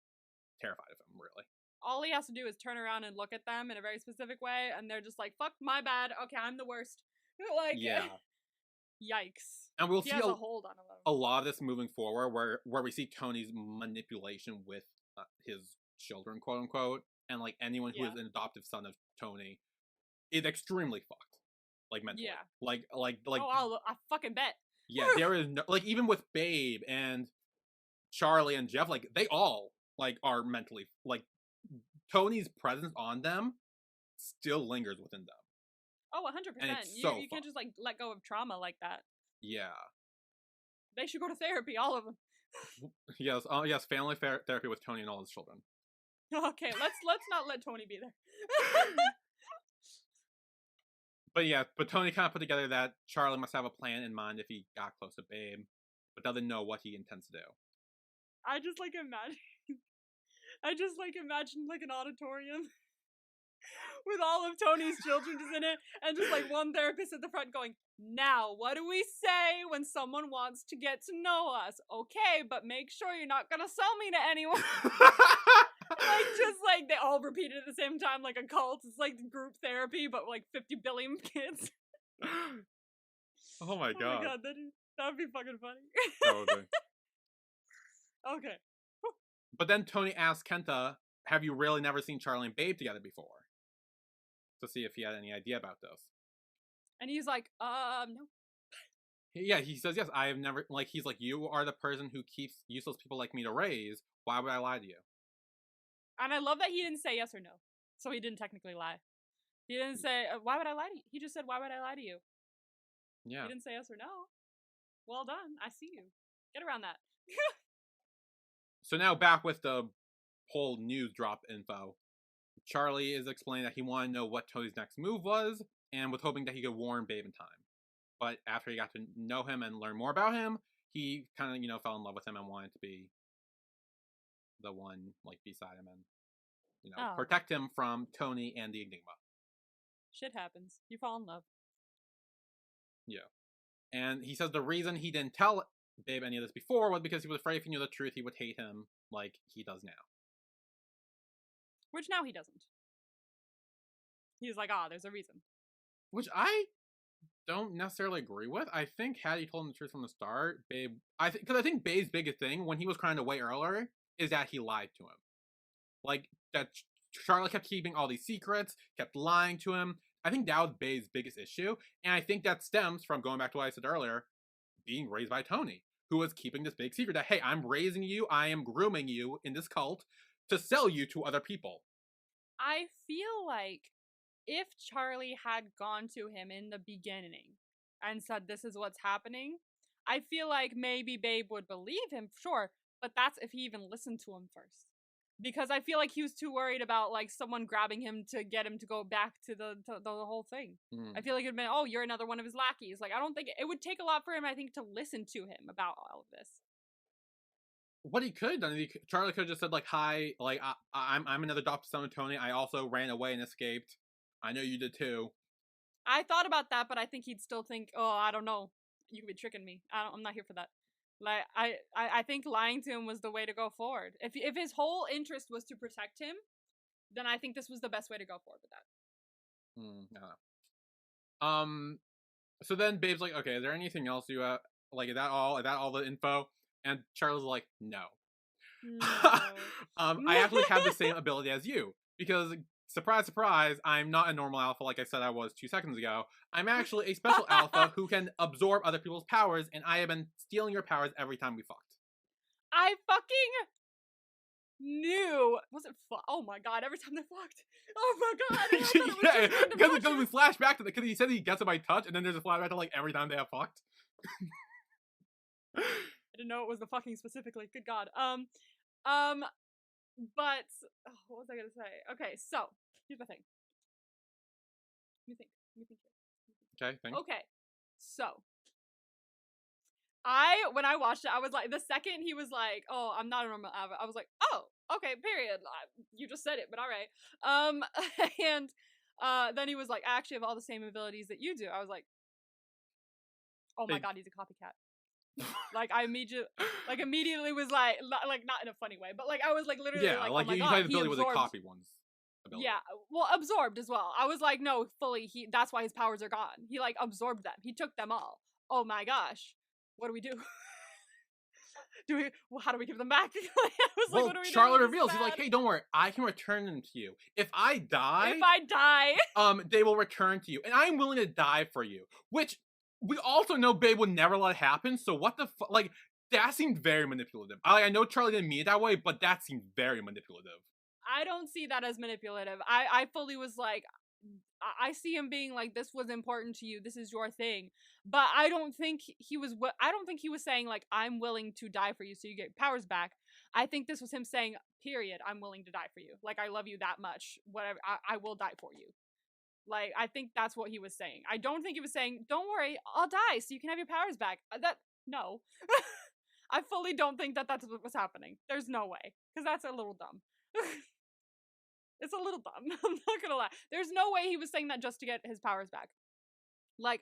terrified of him, really. All he has to do is turn around and look at them in a very specific way, and they're just like, fuck, my bad, okay, I'm the worst. Like, yeah. Yikes. And we'll he see has a hold on him. A lot of this moving forward, where we see Tony's manipulation with his children, quote unquote, and like anyone who is an adoptive son of Tony is extremely fucked, like mentally. Yeah. Like. Oh, I fucking bet. Yeah, there is no, like, even with Babe and Charlie and Jeff, like, they all like are mentally, like, Tony's presence on them still lingers within them. Oh, 100%. You can't just, like, let go of trauma like that. Yeah. They should go to therapy, all of them. Yes, yes, family therapy with Tony and all his children. Okay, let's not let Tony be there. But Tony kind of put together that Charlie must have a plan in mind if he got close to Babe, but doesn't know what he intends to do. I just imagine like an auditorium. with all of Tony's children just in it, and just like one therapist at the front going, now, what do we say when someone wants to get to know us? Okay, but make sure you're not gonna sell me to anyone. Like, just like, they all repeat it at the same time like a cult. It's like group therapy, but like 50 billion kids. Oh my god. That would be fucking funny. Totally. Okay. But then Tony asks Kenta, have you really never seen Charlie and Babe together before? To see if he had any idea about this. And he's like, no. Yeah, he says, yes, I have never, like, he's like, you are the person who keeps useless people like me to raise. Why would I lie to you? And I love that he didn't say yes or no. So he didn't technically lie. He didn't say, why would I lie to you? He just said, why would I lie to you? Yeah. He didn't say yes or no. Well done. I see you. Get around that. So now back with the whole news drop info. Charlie is explaining that he wanted to know what Tony's next move was, and was hoping that he could warn Babe in time. But after he got to know him and learn more about him, he kind of, fell in love with him and wanted to be the one, like, beside him and, protect him from Tony and the Enigma. Shit happens. You fall in love. Yeah. And he says the reason he didn't tell Babe any of this before was because he was afraid if he knew the truth, he would hate him like he does now. Which now he doesn't. He's like, there's a reason. Which I don't necessarily agree with. I think had he told him the truth from the start, Babe... Because I think Babe's biggest thing, when he was crying away earlier, is that he lied to him. Like, that Charlotte kept keeping all these secrets, kept lying to him. I think that was Babe's biggest issue. And I think that stems from, going back to what I said earlier, being raised by Tony, who was keeping this big secret that, hey, I'm raising you, I am grooming you in this cult to sell you to other people. I feel like if Charlie had gone to him in the beginning and said, this is what's happening, I feel like maybe Babe would believe him, sure, but that's if he even listened to him first. Because I feel like he was too worried about, like, someone grabbing him to get him to go back to the whole thing. I feel like it'd been, you're another one of his lackeys. Like, I don't think it would take a lot for him, I think, to listen to him about all of this. What he could have done, Charlie could have just said, like, hi, like, I'm another adopted son of Tony. I also ran away and escaped. I know you did too. I thought about that, but I think he'd still think, I don't know. You could be tricking me. I'm not here for that. Like, I think lying to him was the way to go forward. If his whole interest was to protect him, then I think this was the best way to go forward with that. I don't know. So then Babe's like, okay, is there anything else you have? Like, is that all? Is that all the info? And Charles is like, no. I actually have the same ability as you. Because, surprise, surprise, I'm not a normal alpha like I said I was 2 seconds ago. I'm actually a special alpha who can absorb other people's powers, and I have been stealing your powers every time we fucked. I fucking knew. Was it oh my god, every time they fucked. Oh my god. Because we flash back to because he said he gets it by touch, and then there's a flashback to like every time they have fucked. I didn't know it was the fucking specifically. Good god. But what was I gonna say? Okay, so here's my thing. Let me think. Okay, thanks. Okay, so when I watched it, I was like, the second he was like, "Oh, I'm not a normal alpha," I was like, "Oh, okay, period." You just said it, but all right. And then he was like, "I actually have all the same abilities that you do." I was like, "Oh my god, he's a copycat." Like I immediately was like not in a funny way, but like I was like literally like, oh my you god, had the ability with the copy ones. Ability. Yeah, well, absorbed as well. I was like, no, fully. That's why his powers are gone. He like absorbed them. He took them all. Oh my gosh, what do we do? How do we give them back? I was like, what do we do? Charlotte reveals, he's like, hey, don't worry, I can return them to you. If I die, they will return to you, and I'm willing to die for you. Which we also know Babe would never let it happen. So what the fuck? Like that seemed very manipulative. I know Charlie didn't mean it that way, but that seemed very manipulative. I don't see that as manipulative. I fully was like, I see him being like, this was important to you, this is your thing. But I don't think he was saying like, I'm willing to die for you so you get powers back. I think this was him saying, period, I'm willing to die for you. Like, I love you that much. Whatever, I will die for you. Like, I think that's what he was saying. I don't think he was saying, don't worry, I'll die so you can have your powers back. No. I fully don't think that that's what was happening. There's no way. Because that's a little dumb. It's a little dumb. I'm not gonna lie. There's no way he was saying that just to get his powers back. Like,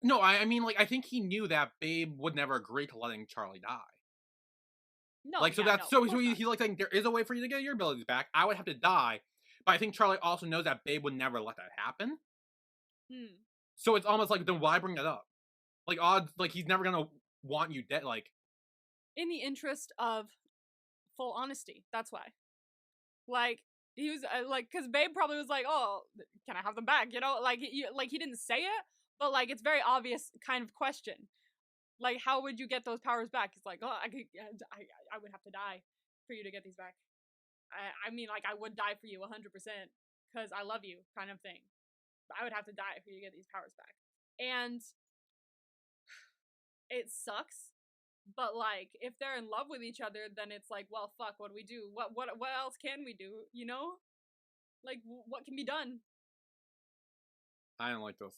No, I mean, like, I think he knew that Babe would never agree to letting Charlie die. No, Like, so yeah, that's no, so he's like saying there is a way for you to get your abilities back. I would have to die, but I think Charlie also knows that Babe would never let that happen. So it's almost like, then why bring that up? Like, odds, like, he's never gonna want you dead. Like, in the interest of full honesty, that's why. Like, he was like, because Babe probably was like, "Oh, can I have them back?" You know, like, he didn't say it, but like, it's very obvious kind of question. Like, how would you get those powers back? It's like, oh, I would have to die for you to get these back. I mean, like, I would die for you 100% because I love you, kind of thing. But I would have to die for you to get these powers back. And it sucks. But like, if they're in love with each other, then it's like, well, fuck, what do we do? What else can we do? You know, like, what can be done? I don't like this.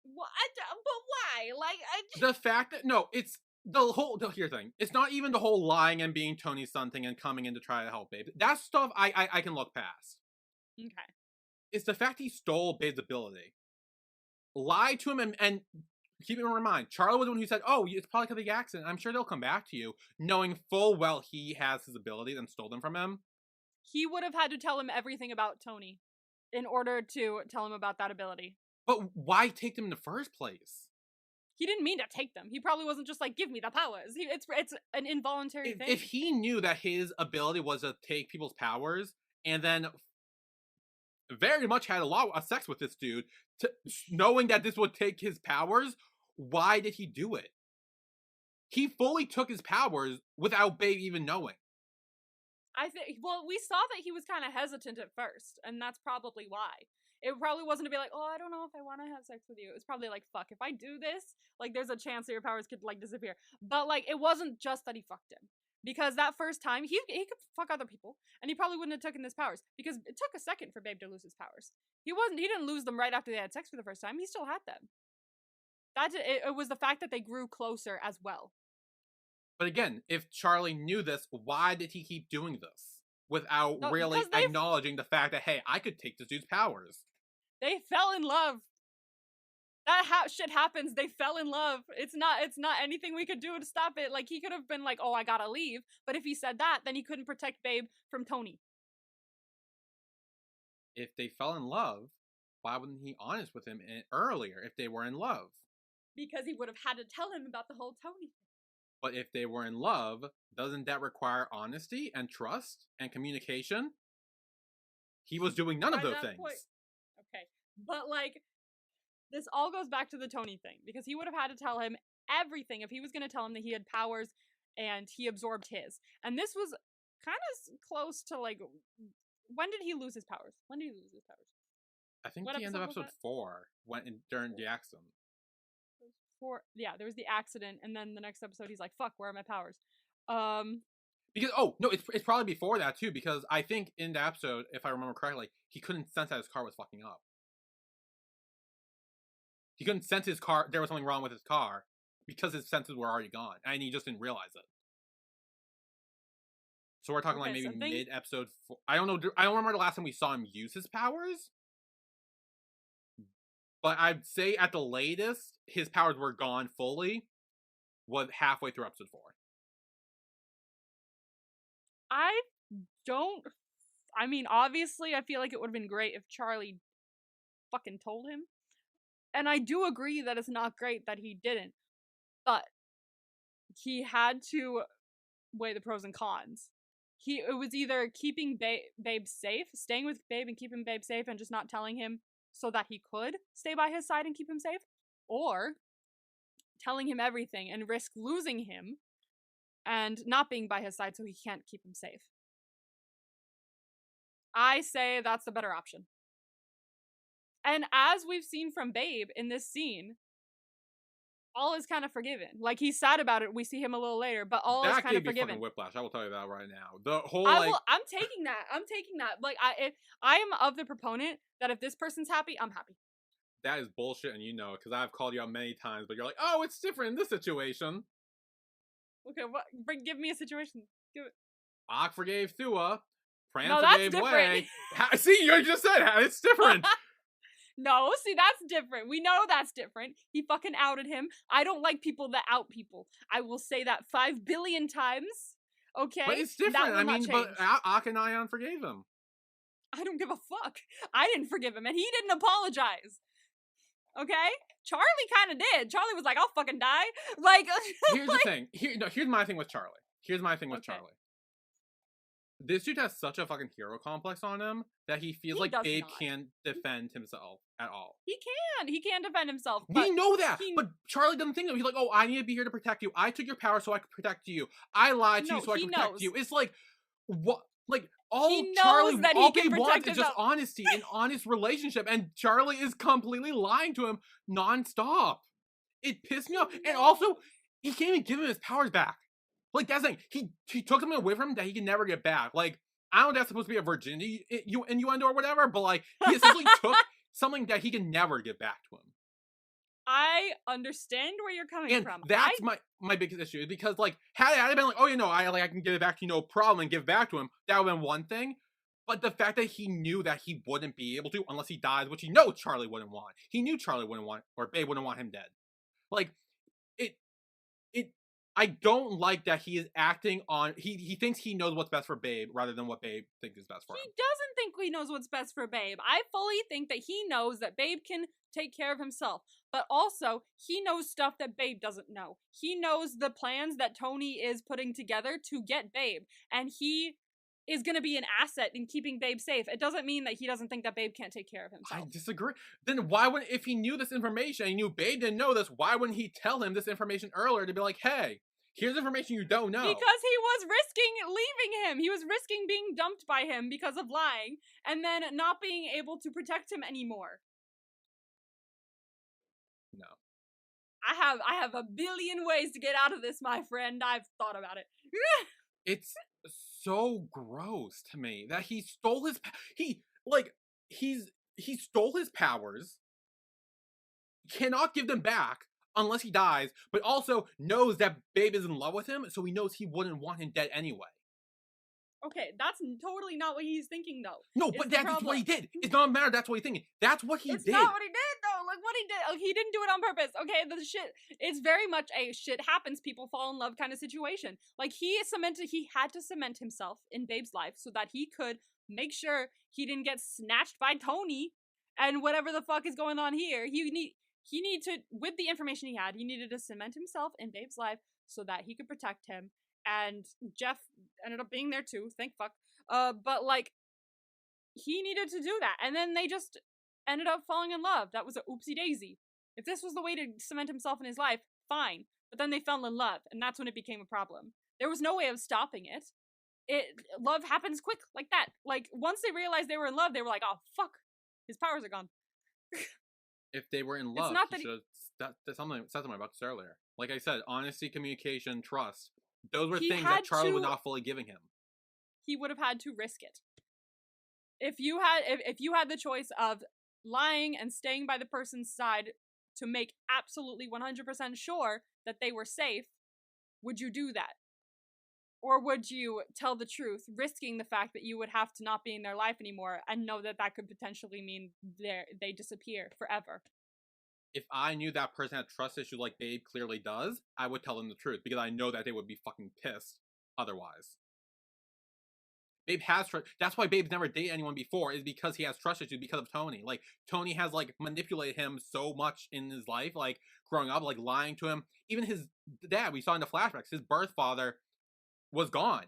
Well, but why? Like, the fact that no, it's the whole. Here's the thing. It's not even the whole lying and being Tony's son thing and coming in to try to help Babe. That stuff I can look past. Okay. It's the fact he stole Babe's ability, lied to him, and keep in mind, Charlie was the one who said, "Oh, it's probably because of the accident. I'm sure they'll come back to you," knowing full well he has his abilities and stole them from him. He would have had to tell him everything about Tony in order to tell him about that ability. But why take them in the first place? He didn't mean to take them. He probably wasn't just like, give me the powers. It's an involuntary thing. If he knew that his ability was to take people's powers and then very much had a lot of sex with this dude, knowing that this would take his powers, why did he do it? He fully took his powers without Babe even knowing. I think, well, we saw that he was kind of hesitant at first, and that's probably why. It probably wasn't to be like, oh, I don't know if I want to have sex with you. It's probably like, fuck, if I do this, like, there's a chance that your powers could, like, disappear. But, like, it wasn't just that he fucked him. Because that first time, he could fuck other people, and he probably wouldn't have taken his powers. Because it took a second for Babe to lose his powers. He didn't lose them right after they had sex for the first time. He still had them. It was the fact that they grew closer as well. But again, if Charlie knew this, why did he keep doing this? Without really acknowledging the fact that, hey, I could take this dude's powers. They fell in love. That shit happens. They fell in love. It's not anything we could do to stop it. Like, he could have been like, oh, I gotta leave. But if he said that, then he couldn't protect Babe from Tony. If they fell in love, why wasn't he honest with him earlier if they were in love? Because he would have had to tell him about the whole Tony thing. But if they were in love, doesn't that require honesty and trust and communication? He was doing none of those things. Okay. But, like, this all goes back to the Tony thing. Because he would have had to tell him everything if he was going to tell him that he had powers and he absorbed his. And this was kind of close to, like, when did he lose his powers? When did he lose his powers? I think the end of episode 4 during the accident. Yeah, there was the accident, and then the next episode he's like, fuck, where are my powers? Because it's probably before that too, because I think in the episode, if I remember correctly, he couldn't sense that his car was fucking up. He couldn't sense his car, there was something wrong with his car, because his senses were already gone, and he just didn't realize it. So we're talking like maybe mid-episode 4. I don't remember the last time we saw him use his powers. But I'd say at the latest, his powers were gone fully, was halfway through episode 4. I mean, obviously, I feel like it would have been great if Charlie fucking told him. And I do agree that it's not great that he didn't. But he had to weigh the pros and cons. It was either keeping Babe safe, staying with Babe and keeping Babe safe and just not telling him so that he could stay by his side and keep him safe, or telling him everything and risk losing him and not being by his side so he can't keep him safe. I say that's the better option. And as we've seen from Babe in this scene, all is kind of forgiven. Like, he's sad about it. We see him a little later, but all is kind of forgiven. That gave me fucking whiplash. I will tell you that right now. The whole I'm taking that. I'm taking that. Like, I am of the proponent that if this person's happy, I'm happy. That is bullshit, and you know it, because I've called you out many times, but you're like, oh, it's different in this situation. Okay, give me a situation. Do it. Ak forgave Thua. France No, a that's Babe different. way. See, you just said it's different. No, see, that's different. We know that's different. He fucking outed him. I don't like people that out people. I will say that 5 billion times. Okay? But it's That different. will I not mean, change. but Akhenaten forgave him. I don't give a fuck. I didn't forgive him, and he didn't apologize. Okay? Charlie kind of did. Charlie was like, I'll fucking die. Like, Here's the thing. Here's my thing with Charlie. Charlie. This dude has such a fucking hero complex on him that he feels like Babe can't defend himself at all. He can. He can defend himself. We know that. But Charlie doesn't think that. He's like, oh, I need to be here to protect you. I took your power so I could protect you. I lied to you so I could protect you. It's like, what? Like, all Charlie, all Babe wants is just honesty, an honest relationship. And Charlie is completely lying to him nonstop. It pissed me off. And also, he can't even give him his powers back. Like, that's the thing. He took something away from him that he can never get back. Like, I don't know if that's supposed to be a virginity innuendo or whatever, but like, he essentially took something that he can never get back to him. I understand where you're coming from. That's my biggest issue, is because like, had I been like, oh, I can give it back to you, no problem, and give it back to him, that would have been one thing. But the fact that he knew that he wouldn't be able to unless he dies, which he knows Charlie wouldn't want. He knew Charlie wouldn't want, or Babe wouldn't want him dead. Like, I don't like that he is acting on, he thinks he knows what's best for Babe rather than what Babe thinks is best for him. He doesn't think he knows what's best for Babe. I fully think that he knows that Babe can take care of himself. But also, he knows stuff that Babe doesn't know. He knows the plans that Tony is putting together to get Babe. And he is going to be an asset in keeping Babe safe. It doesn't mean that he doesn't think that Babe can't take care of himself. I disagree. Then why wouldn't, if he knew this information, he knew Babe didn't know this, why wouldn't he tell him this information earlier to be like, hey, here's information you don't know? Because he was risking leaving him. He was risking being dumped by him because of lying, and then not being able to protect him anymore. No. I have a billion ways to get out of this, my friend. I've thought about it. It's so gross to me that he stole his he stole his powers, cannot give them back unless he dies, but also knows that Babe is in love with him, so he knows he wouldn't want him dead anyway. Okay, that's totally not what he's thinking, though. No, but that's what he did. It's not a matter that's what he's thinking. That's what he did. It's not what he did, though. Like, what he did. Oh, he didn't do it on purpose. Okay, the shit. It's very much a shit happens, people fall in love kind of situation. Like, he had to cement himself in Babe's life so that he could make sure he didn't get snatched by Tony and whatever the fuck is going on here. He needed to, with the information he had, he needed to cement himself in Babe's life so that he could protect him. And Jeff ended up being there too, thank fuck. But like, he needed to do that. And then they just ended up falling in love. That was a oopsie daisy. If this was the way to cement himself in his life, fine. But then they fell in love, and that's when it became a problem. There was no way of stopping it. Love happens quick, like that. Like, once they realized they were in love, they were like, oh fuck, his powers are gone. If they were in love, not that he should have said something about this earlier. Like I said, honesty, communication, trust. Those were things that Charlie was not fully giving him. He would have had to risk it. If you had the choice of lying and staying by the person's side to make absolutely 100% sure that they were safe, would you do that? Or would you tell the truth, risking the fact that you would have to not be in their life anymore and know that that could potentially mean they disappear forever? If I knew that person had trust issues like Babe clearly does, I would tell them the truth, because I know that they would be fucking pissed otherwise. Babe has trust. That's why Babe's never dated anyone before, is because he has trust issues because of Tony. Like, Tony has, like, manipulated him so much in his life, like, growing up, like, lying to him. Even his dad, we saw in the flashbacks, his birth father was gone.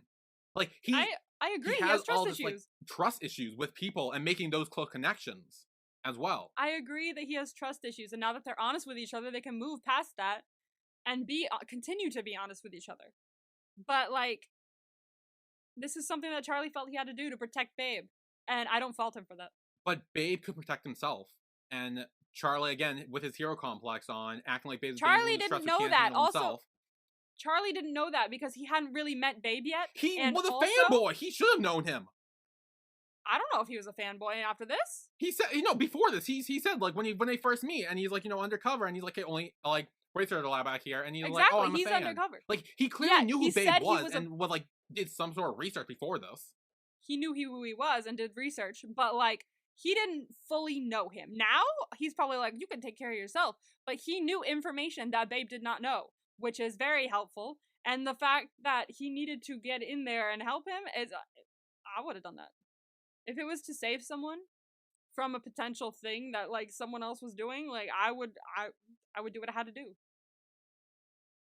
Like, I agree, he has trust issues. Like, trust issues with people and making those close connections as well. I agree that he has trust issues, and now that they're honest with each other, they can move past that and continue to be honest with each other. But, like, this is something that Charlie felt he had to do to protect Babe, and I don't fault him for that. But Babe could protect himself, and Charlie, again, with his hero complex on, acting like Babe's Charlie didn't know that. Also, Charlie didn't know that because he hadn't really met Babe yet. He was a fanboy. He should have known him. I don't know if he was a fanboy after this. He said, before this, he said, like, when they first meet, and he's like, undercover, and he's like, hey, only, like, Racer to lab back here, and he's like, oh, I'm a fan. Undercover. Like, he clearly knew who Babe was and was, like, did some sort of research before this. he knew who he was and did research, but like he didn't fully know him. Now he's probably like, you can take care of yourself, but he knew information that Babe did not know, which is very helpful. And the fact that he needed to get in there and help him is, I would have done that if it was to save someone from a potential thing that like someone else was doing. Like I would do what I had to do.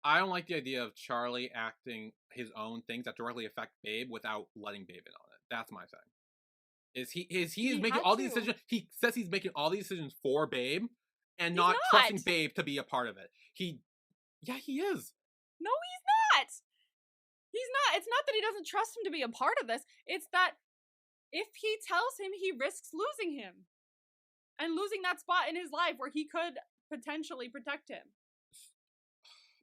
I don't like the idea of Charlie acting his own things that directly affect Babe without letting Babe in on it. That's my thing. He's making all these decisions. He says he's making all these decisions for Babe and not trusting Babe to be a part of it. He is. No, he's not. He's not. It's not that he doesn't trust him to be a part of this. It's that if he tells him, he risks losing him. And losing that spot in his life where he could potentially protect him.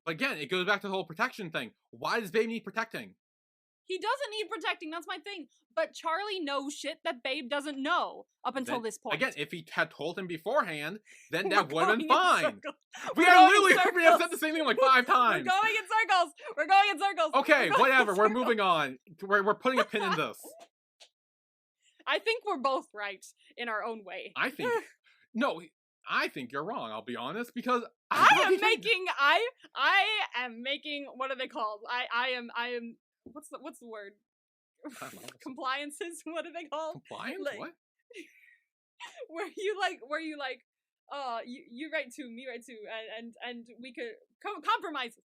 But again, it goes back to the whole protection thing. Why does Babe need protecting? He doesn't need protecting, that's my thing. But Charlie knows shit that Babe doesn't know up until this point. Again, if he had told him beforehand, then that would have been fine. We have said the same thing like 5 times. We're going in circles. Okay, whatever. We're moving on. We're putting a pin in this. I think we're both right in our own way. I think you're wrong, I'll be honest, because I am making what are they called? I am what's the word? Compliances, what are they called? Compliance? Like, what? Where you right too, me right too, and we could compromise.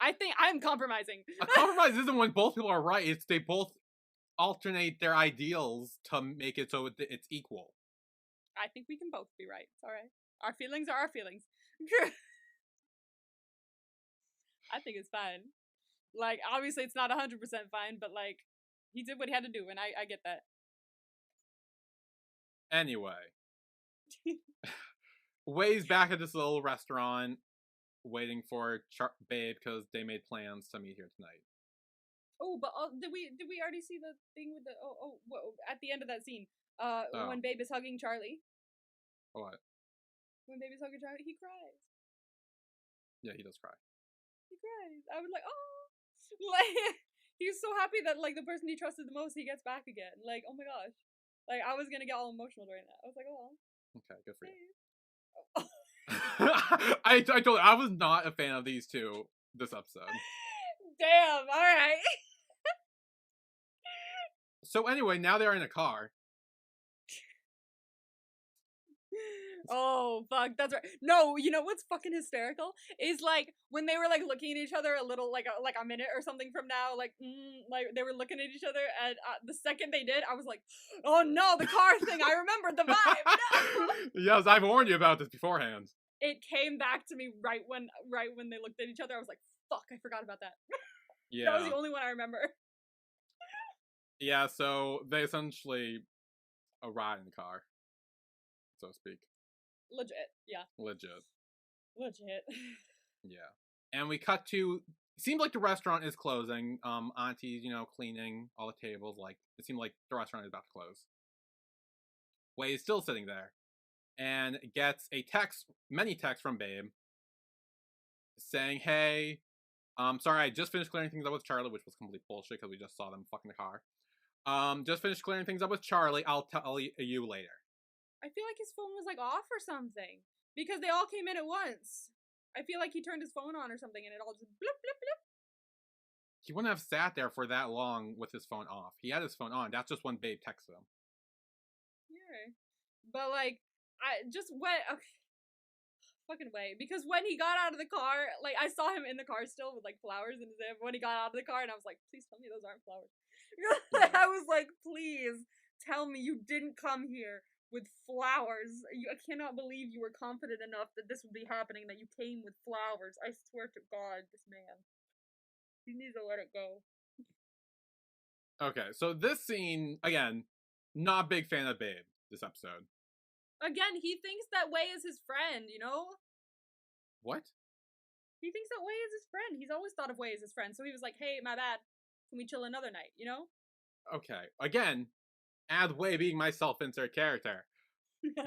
I think I'm compromising. A compromise isn't when both people are right, it's they both alternate their ideals to make it so it's equal. I think we can both be right. It's alright. Our feelings are our feelings. I think it's fine. Like, obviously it's not 100% fine, but like, he did what he had to do, and I get that. Anyway. Way's back at this little restaurant, waiting for Babe, because they made plans to meet here tonight. Oh, but did we already see the thing with the at the end of that scene? When Babe is hugging Charlie. What? When Babe is hugging Charlie, he cries. Yeah, he does cry. He cries. I was like, oh, like he's so happy that like the person he trusted the most he gets back again. Like, oh my gosh, like I was gonna get all emotional during that. I was like, oh. Okay, good for you. I told you, I was not a fan of these two this episode. Damn. All right. So anyway, now they're in a car. Oh fuck, that's right. No, you know what's fucking hysterical is like when they were like looking at each other a little like a minute or something from now, like they were looking at each other, and the second they did, I was like, oh no, the car thing. I remembered the vibe. No! Yes, I've warned you about this beforehand. It came back to me right when they looked at each other. I was like, fuck, I forgot about that. Yeah, that was the only one I remember. Yeah, so they essentially ride in the car, so to speak. Legit, yeah. Legit. Yeah. And we cut to, it seems like the restaurant is closing. Auntie's, cleaning all the tables. Like, it seemed like the restaurant is about to close. Wei is still sitting there and gets many texts from Babe saying, hey, sorry, I just finished clearing things up with Charlie, which was complete bullshit because we just saw them fucking the car. Just finished clearing things up with Charlie. I'll tell you later. I feel like his phone was like off or something because they all came in at once. I feel like he turned his phone on or something and it all just blip, blip, blip. He wouldn't have sat there for that long with his phone off. He had his phone on. That's just when Babe texted him. Yeah. But like, fucking way. Because when he got out of the car, like I saw him in the car still with like flowers in his hair when he got out of the car, and I was like, please tell me those aren't flowers. I was like, please tell me you didn't come here with flowers. I cannot believe you were confident enough that this would be happening, that you came with flowers. I swear to God, this man. He needs to let it go. Okay, so this scene, again, not big fan of Babe this episode. Again, he thinks that Wei is his friend, you know? What? He thinks that Wei is his friend. He's always thought of Wei as his friend. So he was like, hey, my bad. Can we chill another night, you know? Okay, again, add Wei being my self-insert character.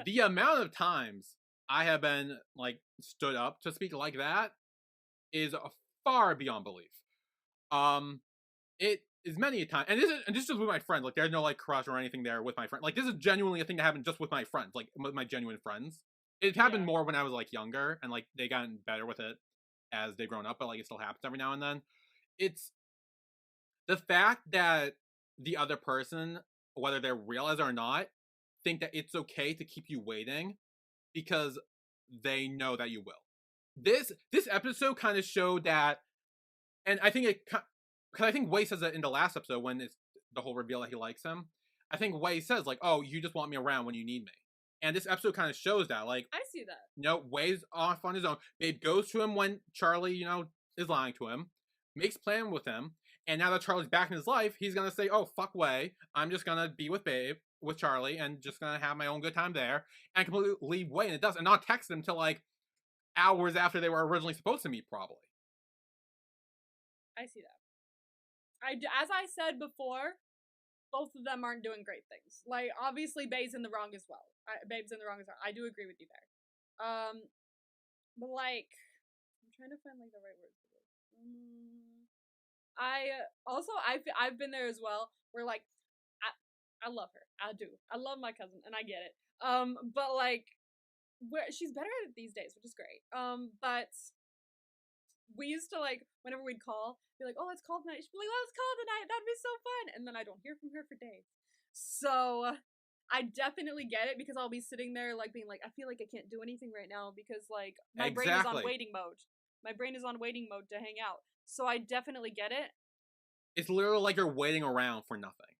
The amount of times I have been, like, stood up to speak like that is far beyond belief. it is many a time, and this is just with my friends. Like, there's no like crush or anything there with my friend. Like, this is genuinely a thing that happened just with my friends, like with my genuine friends. It happened Yeah. more when I was like younger, and like they gotten better with it as they've grown up, but like it still happens every now and then. It's the fact that the other person, whether they're realize it or not, think that it's okay to keep you waiting because they know that you will. This episode kind of showed that, and I think because I think Wei says that in the last episode when it's the whole reveal that he likes him. I think Wei says like, "Oh, you just want me around when you need me," and this episode kind of shows that. Like, I see that. Wei's off on his own. Babe goes to him when Charlie, is lying to him, makes plan with him, and now that Charlie's back in his life, he's gonna say, "Oh, fuck Wei, I'm just gonna be with Babe, with Charlie, and just gonna have my own good time there," and completely leave Wei, and it does, and not text him till like hours after they were originally supposed to meet, probably. I see that. As I said before, both of them aren't doing great things. Like, obviously, Babe's in the wrong as well. Babe's in the wrong as well. I do agree with you there. But like, I'm trying to find like the right words for this. I've been there as well. Where like, I love her. I do. I love my cousin, and I get it. But like, she's better at it these days, which is great. But we used to like whenever we'd call, be like, "Oh, let's call tonight." She'd be like, "Oh, let's call tonight. That'd be so fun." And then I don't hear from her for days. So I definitely get it because I'll be sitting there like being like, I feel like I can't do anything right now because like my brain is on waiting mode. My brain is on waiting mode to hang out. So I definitely get it. It's literally like you're waiting around for nothing.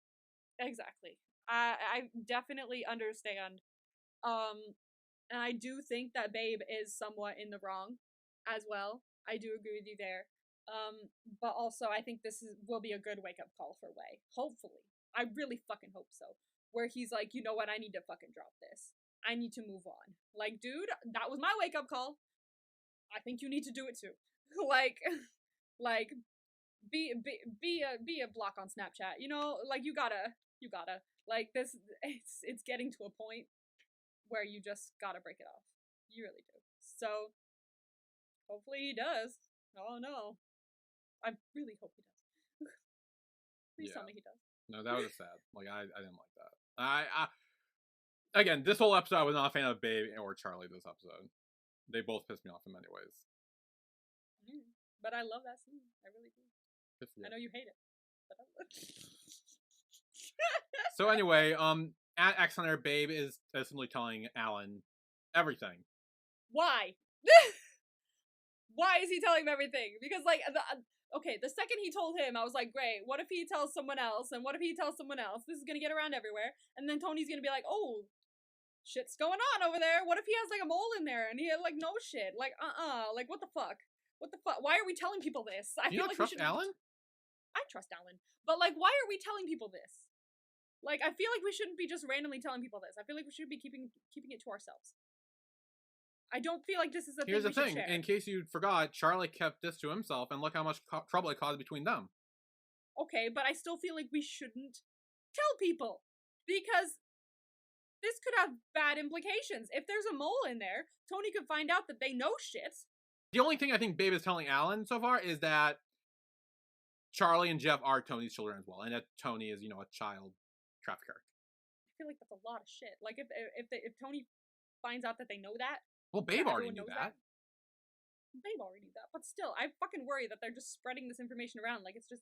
Exactly. I definitely understand. And I do think that Babe is somewhat in the wrong as well. I do agree with you there. But also I think will be a good wake up call for Wei. Hopefully. I really fucking hope so. Where he's like, you know what, I need to fucking drop this. I need to move on. Like, dude, that was my wake up call. I think you need to do it too. like be a block on Snapchat. Like you gotta like this. It's getting to a point where you just gotta break it off. You really do. So hopefully he does. Oh no, I really hope he does. Please tell me he does. No, that was sad. Like I didn't like that. I again, this whole episode I was not a fan of Babe or Charlie. This episode, they both pissed me off in many ways. But I love that scene. I really do. I know you hate it, but I love it. So anyway, at X Hunter, Babe is simply telling Alan everything. Why? Why is he telling him everything? Because like the second he told him, I was like, great. What if he tells someone else? And what if he tells someone else? This is gonna get around everywhere. And then Tony's gonna be like, oh, shit's going on over there. What if he has like a mole in there and he had like no shit? Like, like what the fuck? What the fuck? Why are we telling people this? I feel like trust Alan? I trust Alan. But like, why are we telling people this? Like, I feel like we shouldn't be just randomly telling people this. I feel like we should be keeping it to ourselves. I don't feel like this is a thing. Here's the thing. In case you forgot, Charlie kept this to himself, and look how much trouble it caused between them. Okay, but I still feel like we shouldn't tell people because this could have bad implications. If there's a mole in there, Tony could find out that they know shit. The only thing I think Babe is telling Alan so far is that Charlie and Jeff are Tony's children as well, and that Tony is, a child trafficker. I feel like that's a lot of shit. Like if Tony finds out that they know that. Well, Babe already knew that. Babe already knew that, but still, I fucking worry that they're just spreading this information around. Like it's just,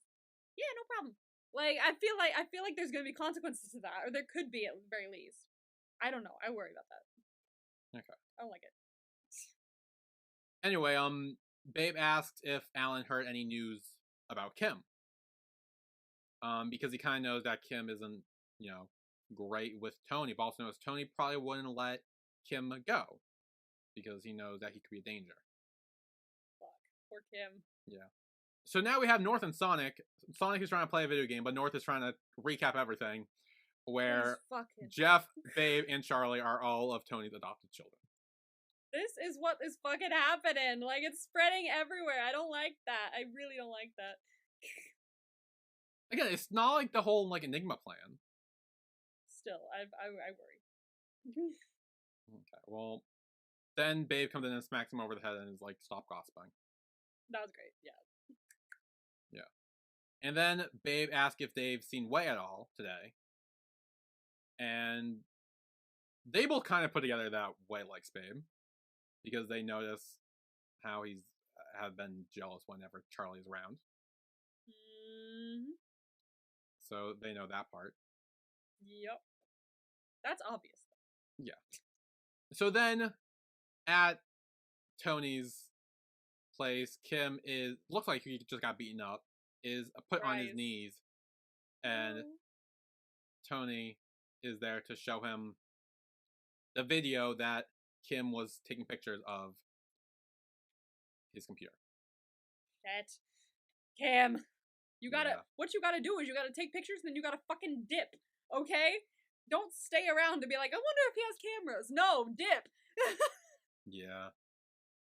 yeah, no problem. Like I feel like there's gonna be consequences to that, or there could be at the very least. I don't know. I worry about that. Okay. I don't like it. Anyway, Babe asks if Alan heard any news about Kim. Because he kind of knows that Kim isn't, great with Tony, but also knows Tony probably wouldn't let Kim go because he knows that he could be a danger. Fuck. Poor Kim. Yeah. So now we have North and Sonic. Sonic is trying to play a video game, but North is trying to recap everything, where Jeff, Babe, and Charlie are all of Tony's adopted children. This is what is fucking happening. Like, it's spreading everywhere. I don't like that. I really don't like that. Again, it's not like the whole, Enigma plan. Still, I worry. Okay, well, then Babe comes in and smacks him over the head and is like, stop gossiping. That was great, yeah. Yeah. And then Babe asks if they've seen Wei at all today. And they both kind of put together that Wei likes Babe. Because they notice how he's have been jealous whenever Charlie's around. Mm-hmm. So they know that part. Yep. That's obvious. Yeah. So then, at Tony's place, Kim looks like he just got beaten up, is put on his knees, and Tony is there to show him the video that Kim was taking pictures of his computer. Shit. Kim. You gotta, what you gotta do is you gotta take pictures and then you gotta fucking dip, okay? Don't stay around to be like, I wonder if he has cameras. No, dip. Yeah.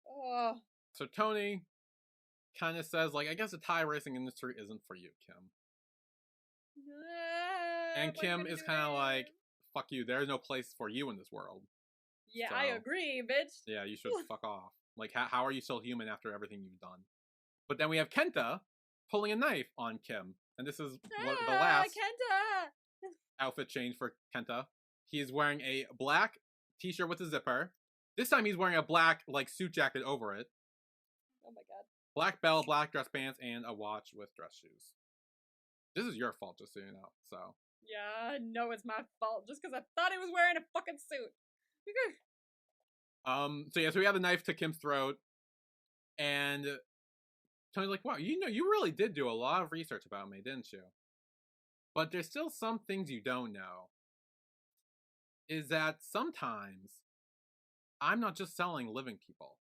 Oh. So Tony kind of says, like, I guess the Thai racing industry isn't for you, Kim. And Kim is kind of like, fuck you, there's no place for you in this world. Yeah, so, I agree, bitch. Yeah, you should fuck off. Like, how are you still human after everything you've done? But then we have Kenta pulling a knife on Kim. And this is the last Kenta! Outfit change for Kenta. He's wearing a black t-shirt with a zipper. This time he's wearing a black, like, suit jacket over it. Oh my god. Black belt, black dress pants, and a watch with dress shoes. This is your fault, just so you know, so. Yeah, I know it's my fault, just because I thought he was wearing a fucking suit. So we have the knife to Kim's throat, and Tony's like, wow, you really did do a lot of research about me, didn't you? But there's still some things you don't know. Is that sometimes I'm not just selling living people.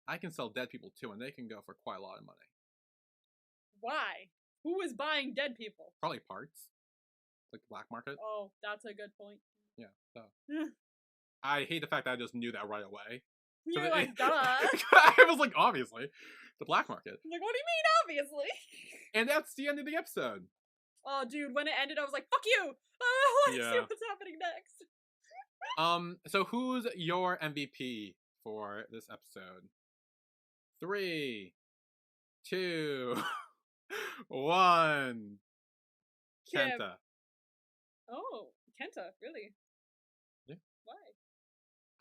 I can sell dead people too, and they can go for quite a lot of money. Why? Who is buying dead people? Probably parts. Like the black market. Oh, that's a good point. Yeah, so. I hate the fact that I just knew that right away. You're like, duh. I was like, obviously. The black market. Like, what do you mean, obviously? And that's the end of the episode. Oh, dude, when it ended, I was like, fuck you! I want to see what's happening next. So who's your MVP for this episode? 3, 2, 1. Kenta. Oh, Kenta, really? Yeah. Why?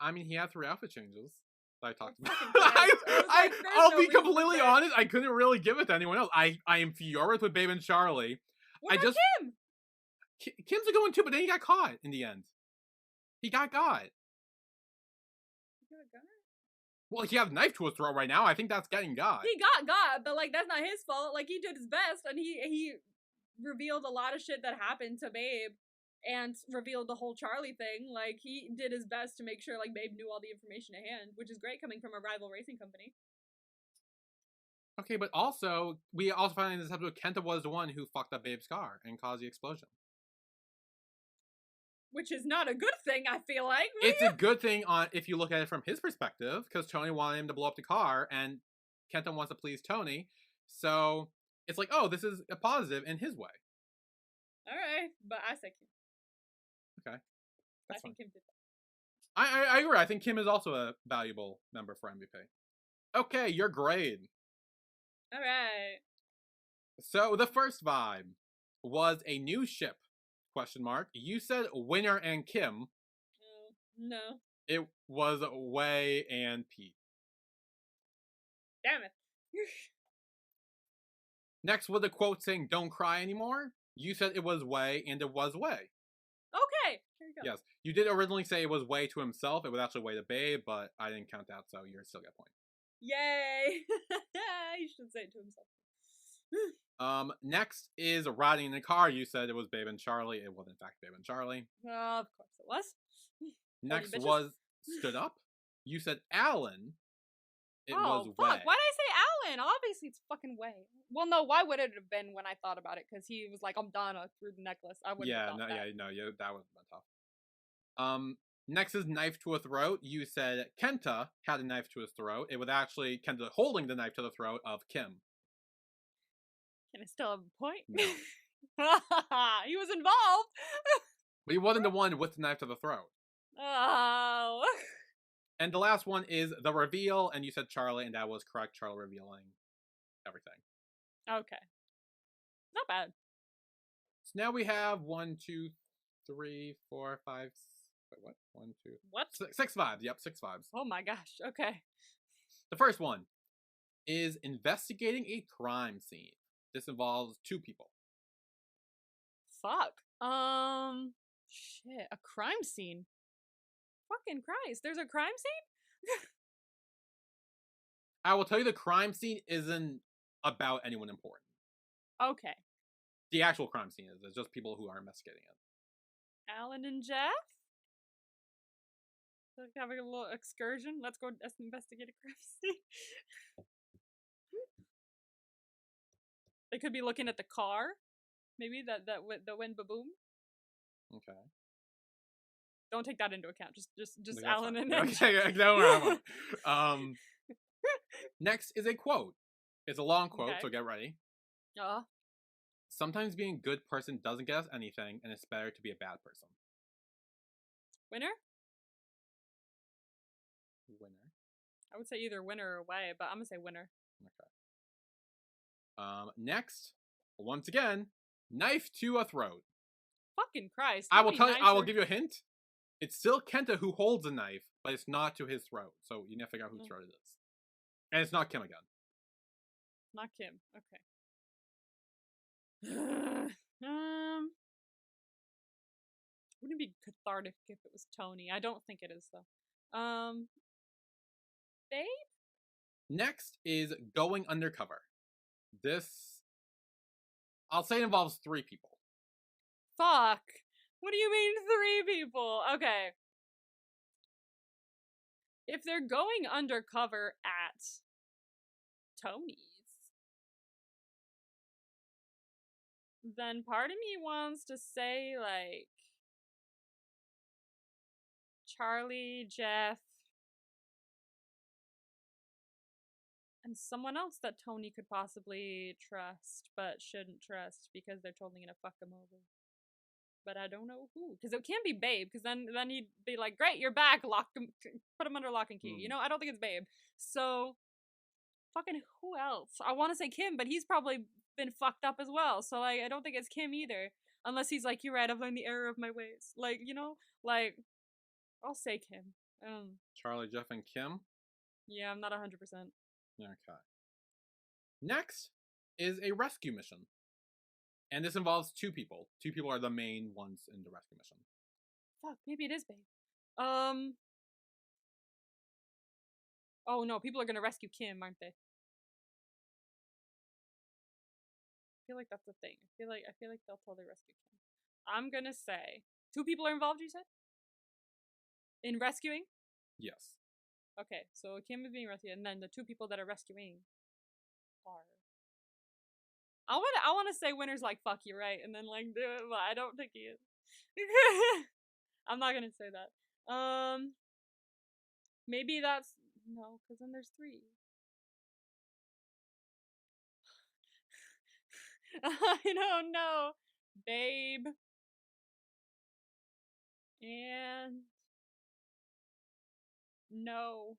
I mean, he had 3 outfit changes that I talked about. I'll be completely honest, I couldn't really give it to anyone else. I am furious with Babe and Charlie. What about Kim? Kim's a good one too, but then he got caught in the end. He got got. Well, he has a knife to his throat right now. I think that's getting got. He got, but like that's not his fault. Like he did his best, and he revealed a lot of shit that happened to Babe, and revealed the whole Charlie thing. Like he did his best to make sure like Babe knew all the information at hand, which is great coming from a rival racing company. Okay, but also we also find in this episode Kenta was the one who fucked up Babe's car and caused the explosion. Which is not a good thing, I feel like. It's a good thing if you look at it from his perspective, because Tony wanted him to blow up the car, and Kenta wants to please Tony. So it's like, oh, this is a positive in his way. Alright, but I say Kim. Okay. I think Kim did that. I agree. I think Kim is also a valuable member for MVP. Okay, your grade. Alright. So the first vibe was a new ship. ? You said Winner and Kim. No. It was Wei and Pete. Damn it. Next was a quote saying "Don't cry anymore." You said it was Wei, and it was Wei. Okay. Here you go. Yes, you did originally say it was Wei to himself. It was actually Wei to Babe, but I didn't count that, so you still get a point. Yay! He should say it to himself. Next is riding in the car. You said it was Babe and Charlie. It was in fact Babe and Charlie. Of course it was. Next was stood up. You said Alan. It was fuck. Wei. Why did I say Alan? Obviously it's fucking Wei. Well, no, why would it have been when I thought about it? Because he was like, I'm done, I threw the necklace. I wouldn't have thought that. That would have been tough. Next is knife to a throat. You said Kenta had a knife to his throat. It was actually Kenta holding the knife to the throat of Kim. Can I still have a point? No. He was involved. But he wasn't the one with the knife to the throat. Oh. And the last one is the reveal, and you said Charlie, and that was correct. Charlie revealing everything. Okay. Not bad. So now we have 1, 2, 3, 4, 5. Wait, what? 1, 2. What? 6 vibes. Yep, 6 vibes. Oh my gosh. Okay. The first one is investigating a crime scene. This involves 2 people. Fuck. Shit. A crime scene. Fucking Christ. There's a crime scene? I will tell you the crime scene isn't about anyone important. Okay. The actual crime scene is. It's just people who are investigating it. Alan and Jeff? Like having a little excursion. Let's go investigate a crime scene. They could be looking at the car. Maybe the wind baboom. Okay. Don't take that into account. Just That's Alan fine. and Okay, no, next is a quote. It's a long quote, Okay. so get ready. Uh, Sometimes being a good person doesn't get us anything, and it's better to be a bad person. winner? Winner. I would say either winner or away, but I'm gonna say winner. Okay. Next, once again, knife to a throat. Fucking Christ. I will be tell you. I will nicer. give you a hint. It's still Kenta who holds a knife, but it's not to his throat. So you need to figure out whose throat it is. And it's not Kim again. Not Kim. Okay. Wouldn't it be cathartic if it was Tony? I don't think it is though. Babe? Next is going undercover. This, I'll say, involves 3 people. Fuck. What do you mean 3 people? Okay. If they're going undercover at Tony's, then part of me wants to say, like, Charlie, Jeff, and someone else that Tony could possibly trust, but shouldn't trust because they're totally gonna fuck him over. But I don't know who, because it can't be Babe, because then he'd be like, "Great, you're back. Lock him, put him under lock and key." You know, I don't think it's Babe. So, fucking who else? I want to say Kim, but he's probably been fucked up as well. So like, I don't think it's Kim either, unless he's like, "You're right. I've learned the error of my ways." Like, you know, like, I'll say Kim. Charlie, Jeff, and Kim. Yeah, I'm not 100%. Okay. Next is a rescue mission. And this involves 2 people. 2 people are the main ones in the rescue mission. Fuck, maybe it is Babe. Oh no, people are gonna rescue Kim, aren't they? I feel like that's the thing. I feel like they'll totally rescue Kim. I'm gonna say 2 people are involved. You said in rescuing. Yes. Okay, so Kim is being rescued, and then the 2 people that are rescuing are. I want to say winner's like fuck you, right, and then like do it, but I don't think he is. I'm not gonna say that. Maybe that's no, because then there's 3. I don't know, Babe, and no.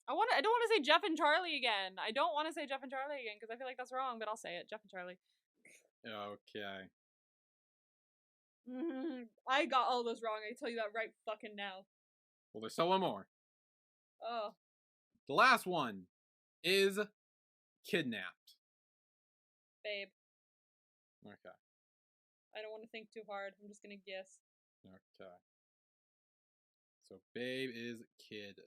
I don't want to say Jeff and Charlie again. I don't want to say Jeff and Charlie again because I feel like that's wrong, but I'll say it. Jeff and Charlie. Okay. I got all those wrong. I tell you that right fucking now. Well, there's still one more. Oh. The last one is kidnapped. Babe. Okay. I don't want to think too hard. I'm just gonna guess. Okay. So Babe is kidnapped.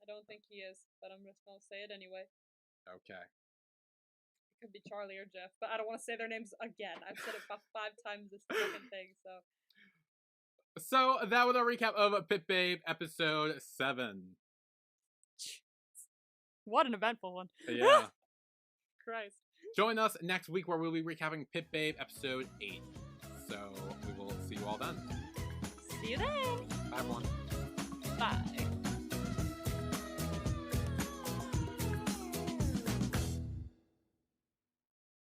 I don't think he is, but I'm just gonna say it anyway. Okay. It could be Charlie or Jeff, but I don't want to say their names again. I've said it about 5 times this fucking thing, so. So that was our recap of Pit Babe episode 7. What an eventful one. Yeah. Christ. Join us next week where we'll be recapping Pit Babe episode 8. So we will see you all then. See you then.